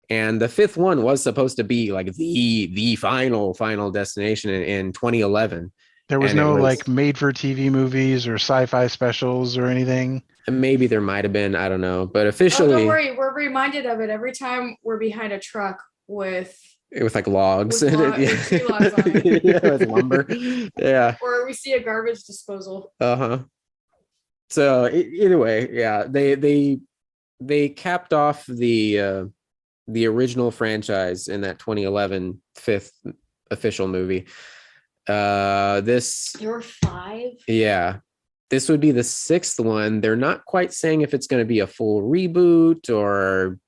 And the 5th one was supposed to be like the final destination in 2011. There was And it no was- like made for TV movies or sci-fi specials or anything. Maybe there might have been, I don't know. But Oh, officially, don't worry, we're reminded of it every time we're behind a truck with like logs. With tree logs on it. Yeah, with lumber. Yeah. or we see a garbage disposal. Uh-huh. So either way, yeah, they capped off the original franchise in that 2011 5th official movie. This There were 5. Yeah, this would be the 6th one. They're not quite saying if it's going to be a full reboot or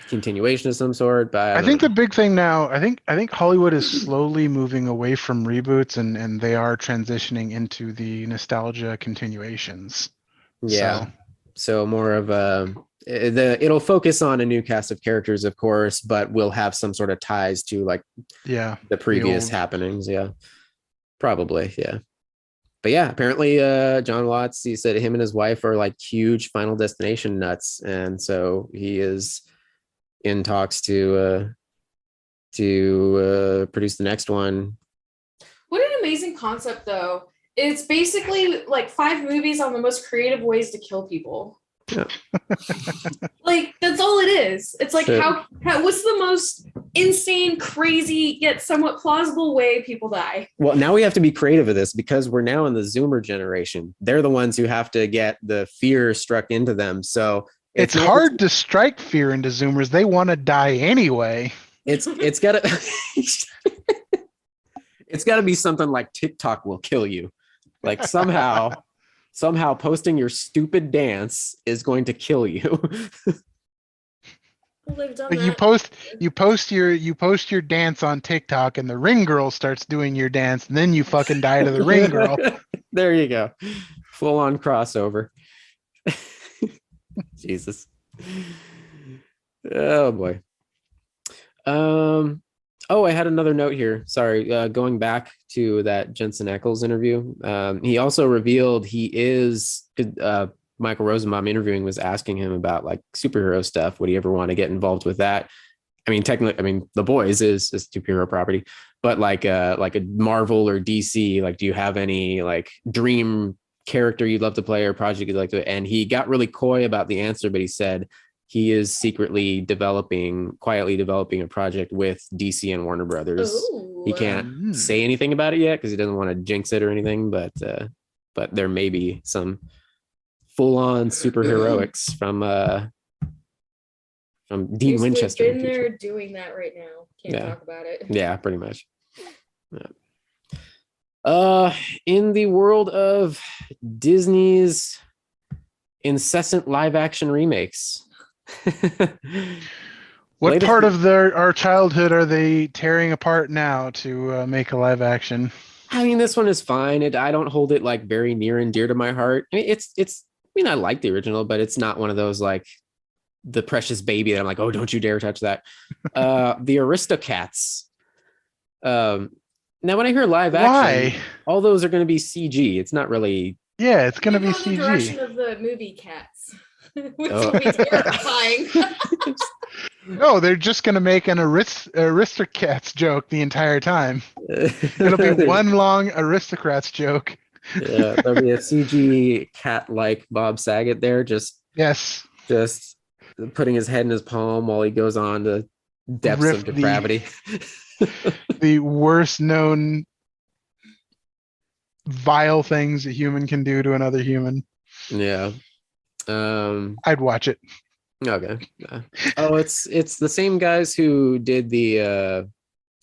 continuation of some sort, but I think the big thing now, I think Hollywood is slowly moving away from reboots and they are transitioning into the nostalgia continuations. yeah. So more of it'll focus on a new cast of characters, of course, but we'll have some sort of ties to like Yeah, the previous old- happenings. Yeah, probably. Yeah. But yeah, apparently John Watts, he said him and his wife are like huge Final Destination nuts. And so he is in talks to produce the next one. What an amazing concept, though. It's basically like 5 movies on the most creative ways to kill people. Yeah. Like, that's all it is. It's like, So- how what's the most insane, crazy, yet somewhat plausible way people die? Well, now we have to be creative with this because we're now in the Zoomer generation. They're the ones who have to get the fear struck into them. So It's hard to strike fear into Zoomers. They want to die anyway. It's gotta it's gotta be something like TikTok will kill you. Like somehow posting your stupid dance is going to kill you. Well, they've done Like that. you post your dance on TikTok and the ring girl starts doing your dance and then you fucking die to the ring girl. There you go. Full on crossover. Jesus. Oh boy. I had another note here. Sorry, going back to that Jensen Ackles interview. He also revealed he is Michael Rosenbaum interviewing was asking him about like superhero stuff. Would he ever want to get involved with that? I mean, technically, The Boys is a superhero property, but like a Marvel or DC, like, do you have any like dream character you'd love to play or project you'd like to? And he got really coy about the answer, but he said he is quietly developing a project with DC and Warner Brothers. Ooh. He can't say anything about it yet because he doesn't want to jinx it or anything, but there may be some full-on superheroics from Dean Winchester. We've been there doing that right now. Can't talk about it. Yeah, pretty much. Yeah. In the world of Disney's incessant live-action remakes. What Latest- part of our childhood are they tearing apart now to make a live action? I mean, this one is fine. I don't hold it like very near and dear to my heart. I mean, I like the original, but it's not one of those like the precious baby that I'm like, oh, don't you dare touch that. The Aristocats. Now, when I hear live action, all those are going to be CG. It's not really. Yeah, it's going to be Go in the direction CG. of the movie Cats, which Oh. will be terrifying. No, they're just going to make an Aristocats joke the entire time. It'll be one long Aristocrats joke. Yeah, there'll be a CG cat like Bob Saget there, just putting his head in his palm while he goes on to depths Riff of depravity. The worst known vile things a human can do to another human. Yeah. I'd watch it. Okay. Oh, it's the same guys who did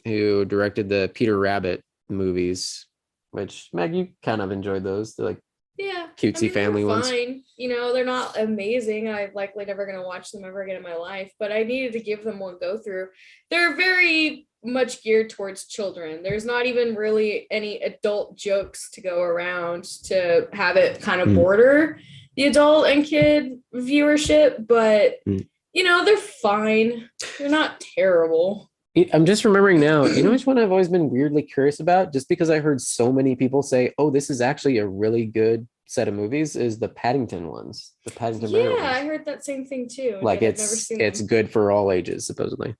who directed the Peter Rabbit movies, which Meg, you kind of enjoyed those. They're like Yeah. cutesy family they're ones. fine. You know, they're not amazing. I'm likely never going to watch them ever again in my life, but I needed to give them one go through. They're very much geared towards children. There's not even really any adult jokes to go around to have it kind of border the adult and kid viewership, but you know, they're fine. They're not terrible. I'm just remembering now, you know which one I've always been weirdly curious about? Just because I heard so many people say, oh, this is actually a really good set of movies is the Paddington ones. The Paddington Yeah, Bear ones. I heard that same thing too. Like I've never seen them. it's good for all ages, supposedly.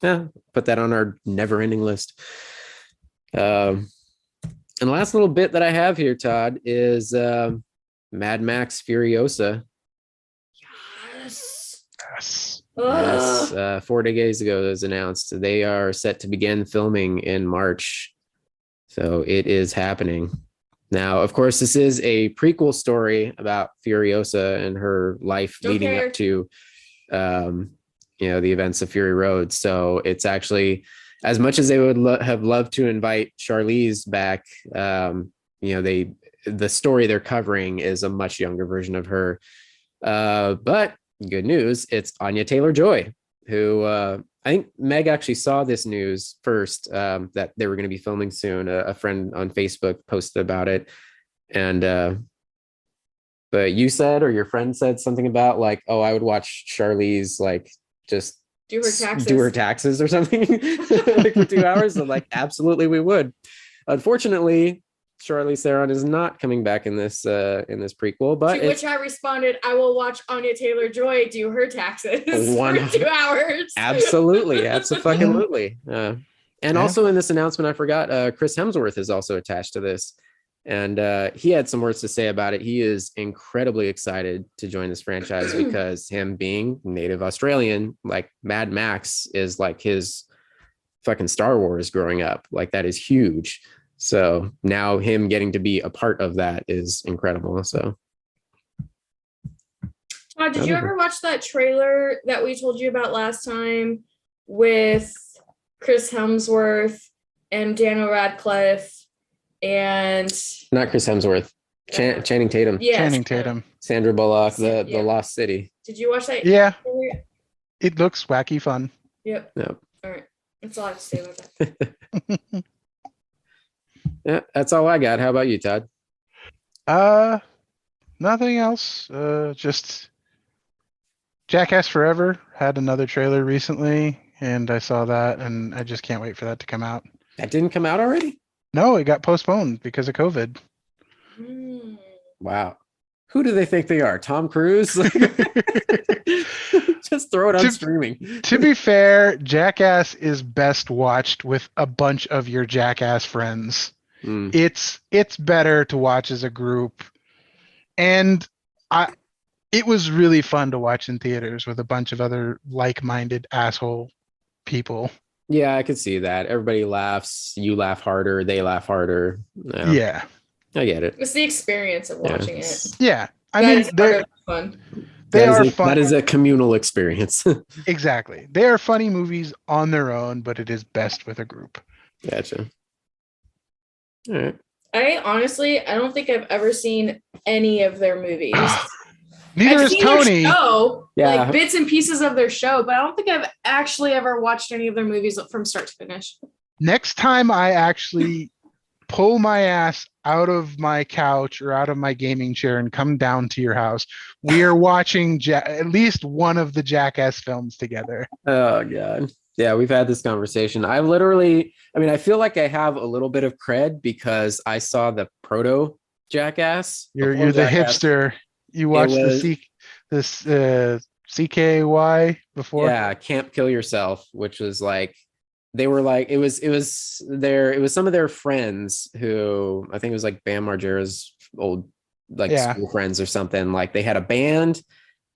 Yeah, put that on our never-ending list. And the last little bit that I have here, Todd, is Mad Max Furiosa. Yes. Yes. Yes, 4 days ago it was announced. They are set to begin filming in March. So it is happening. Now, of course, this is a prequel story about Furiosa and her life leading up to the events of Fury Road. So it's actually, as much as they would have loved to invite Charlize back, the story they're covering is a much younger version of her. But good news, it's Anya Taylor-Joy, who I think Meg actually saw this news first, that they were going to be filming soon. A friend on Facebook posted about it. And but you said, or your friend said something about like, oh, I would watch Charlize like just do her taxes or something like for 2 hours. So like, absolutely, we would. Unfortunately, Charlize Theron is not coming back in this prequel, but to which I responded, I will watch Anya Taylor-Joy do her taxes for 2 hours. Absolutely. And also in this announcement, I forgot, Chris Hemsworth is also attached to this. And he had some words to say about it. He is incredibly excited to join this franchise because him being native Australian, like Mad Max is like his fucking Star Wars growing up. Like that is huge. So now him getting to be a part of that is incredible. So Todd, did you ever watch that trailer that we told you about last time with Chris Hemsworth and Daniel Radcliffe and not Chris Hemsworth, Channing Tatum. Yes. Channing Tatum. Sandra Bullock, the Lost City. Did you watch that? Yeah. It looks wacky fun. Yep. All right. That's all I have to say about that. Yeah, that's all I got. How about you, Todd? Nothing else. Just Jackass Forever had another trailer recently, and I saw that, and I just can't wait for that to come out. That didn't come out already? No, it got postponed because of COVID. Wow. Who do they think they are? Tom Cruise? Just throw it on streaming. To be fair, Jackass is best watched with a bunch of your Jackass friends. It's better to watch as a group. And it was really fun to watch in theaters with a bunch of other like-minded asshole people. Yeah, I could see that. Everybody laughs. You laugh harder. They laugh harder. Yeah. I get it. It's the experience of watching it. Yeah. I mean, they're fun. They are fun. That is a communal experience. Exactly. They are funny movies on their own, but it is best with a group. Gotcha. All right. I don't think I've ever seen any of their movies. Neither is Tony. Like bits and pieces of their show, but I don't think I've actually ever watched any of their movies from start to finish. Next time I actually pull my ass out of my couch or out of my gaming chair and come down to your house, we are watching at least one of the Jackass films together. Oh, God. Yeah, we've had this conversation. I feel like I have a little bit of cred because I saw the proto Jackass. You're the hipster. You watched the CKY before? Yeah, Can't Kill Yourself, which was like, they were like, it was some of their friends who, I think it was like Bam Margera's old school friends or something. Like they had a band,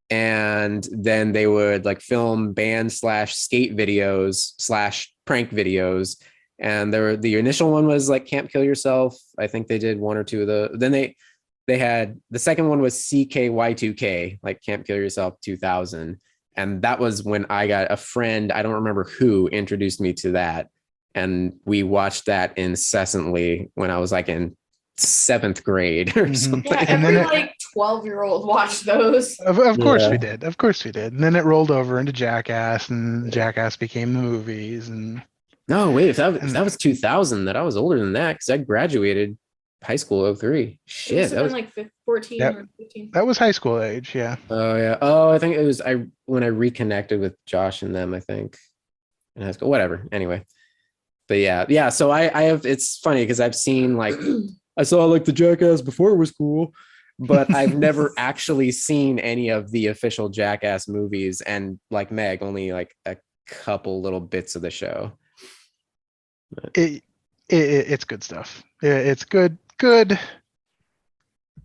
and then they would like film band / skate videos / prank videos. And the initial one was like Can't Kill Yourself. I think they did one or two of then they had the second one was CKY2K, like Can't Kill Yourself 2000. And that was when I got a friend, I don't remember who, introduced me to that. And we watched that incessantly when I was like in 7th grade or something. Yeah, every 12-year-old watched those. Of course we did. Of course we did. And then it rolled over into Jackass, and Jackass became the movies. And no, wait, if that was 2000, that I was older than that because I graduated high school 03. Shit, that was like 14 or 15. That was high school age, yeah. Oh yeah. Oh, I think it was when I reconnected with Josh and them, I think, in high school. Whatever. Anyway, but yeah. So I have. It's funny because I've seen like I saw like the Jackass before it was cool, but I've never actually seen any of the official Jackass movies, and like Meg, only like a couple little bits of the show. It's good stuff. It's good,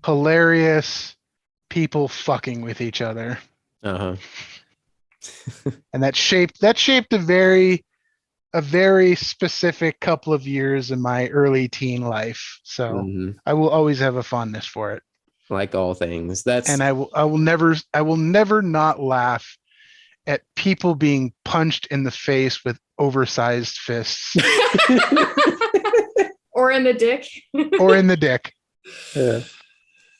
hilarious people fucking with each other, Uh-huh. and that shaped a very specific couple of years in my early teen life. So Mhm. I will always have a fondness for it, Like all things. That's and I will never not laugh at people being punched in the face with oversized fists Or in the dick. or in the dick. yeah.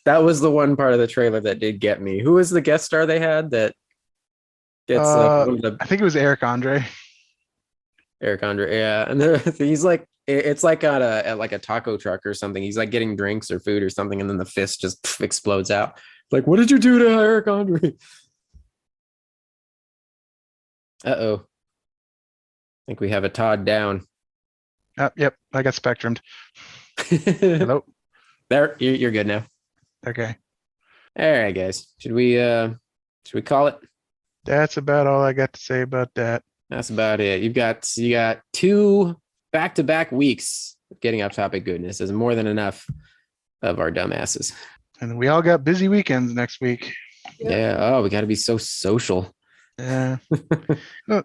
That was the one part of the trailer that did get me. Who was the guest star they had that gets one of the I think it was Eric Andre. Eric Andre? Yeah, and he's like, it's like at like a taco truck or something. He's like getting drinks or food or something, and then the fist just explodes out. Like, what did you do to Eric Andre? Uh-oh. I think we have a Todd down. Yep, I got spectrumed. Hello. There, you're good now. Okay, All right, guys. Should we call it? that's about all I got to say about that. That's about it. You got 2 back-to-back weeks of getting off topic goodness is more than enough of our dumbasses. And we all got busy weekends next week. Yeah. Oh, we got to be so social. Yeah. No,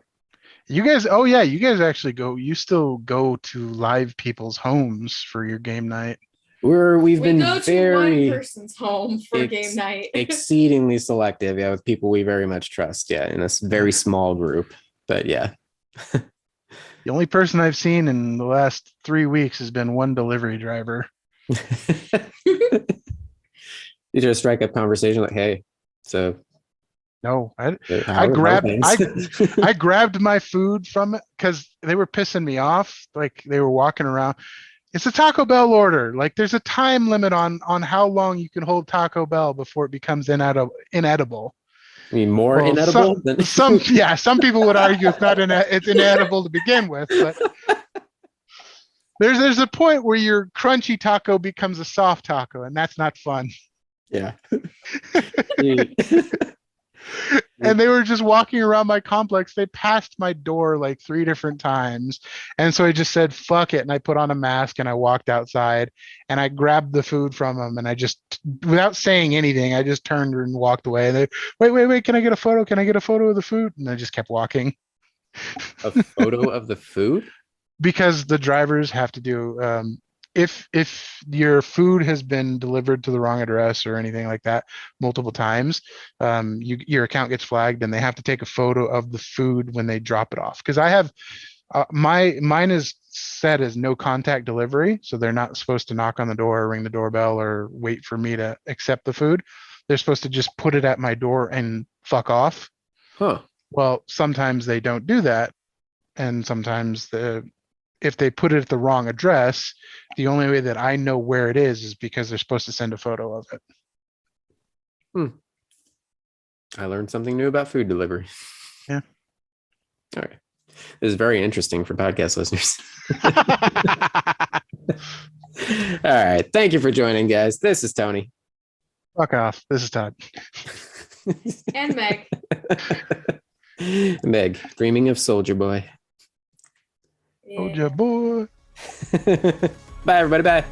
you guys. Oh yeah, you guys actually go. You still go to live people's homes for your game night. We've We been go to very one person's home for game night. exceedingly selective, yeah, with people we very much trust, yeah, in a very small group. But yeah. The only person I've seen in the last 3 weeks has been one delivery driver. You just strike up conversation like, hey, so No, how I are grabbed things? I grabbed my food from it because they were pissing me off. Like they were walking around. It's a Taco Bell order. Like there's a time limit on how long you can hold Taco Bell before it becomes inedible. I mean, more Well, inedible than some people would argue it's inedible to begin with, but there's a point where your crunchy taco becomes a soft taco, and that's not fun. yeah. And they were just walking around my complex. They passed my door like 3 different times. And so I just said, fuck it. And I put on a mask and I walked outside and I grabbed the food from them. And I just, without saying anything, I just turned and walked away. And they, wait, can I get a photo? Can I get a photo of the food? And I just kept walking. A photo of the food? Because the drivers have to do, if your food has been delivered to the wrong address or anything like that multiple times, your account gets flagged and they have to take a photo of the food when they drop it off. Because I have mine is set as no contact delivery, so they're not supposed to knock on the door or ring the doorbell or wait for me to accept the food. They're supposed to just put it at my door and fuck off. Huh. Well, sometimes they don't do that, and sometimes if they put it at the wrong address, the only way that I know where it is because they're supposed to send a photo of it. I learned something new about food delivery. Yeah. All right. This is very interesting for podcast listeners. All right. Thank you for joining, guys. This is Tony. Fuck off. This is Todd. And Meg. Meg, dreaming of Soldier Boy. Oh, yeah, boy. Bye, everybody. Bye.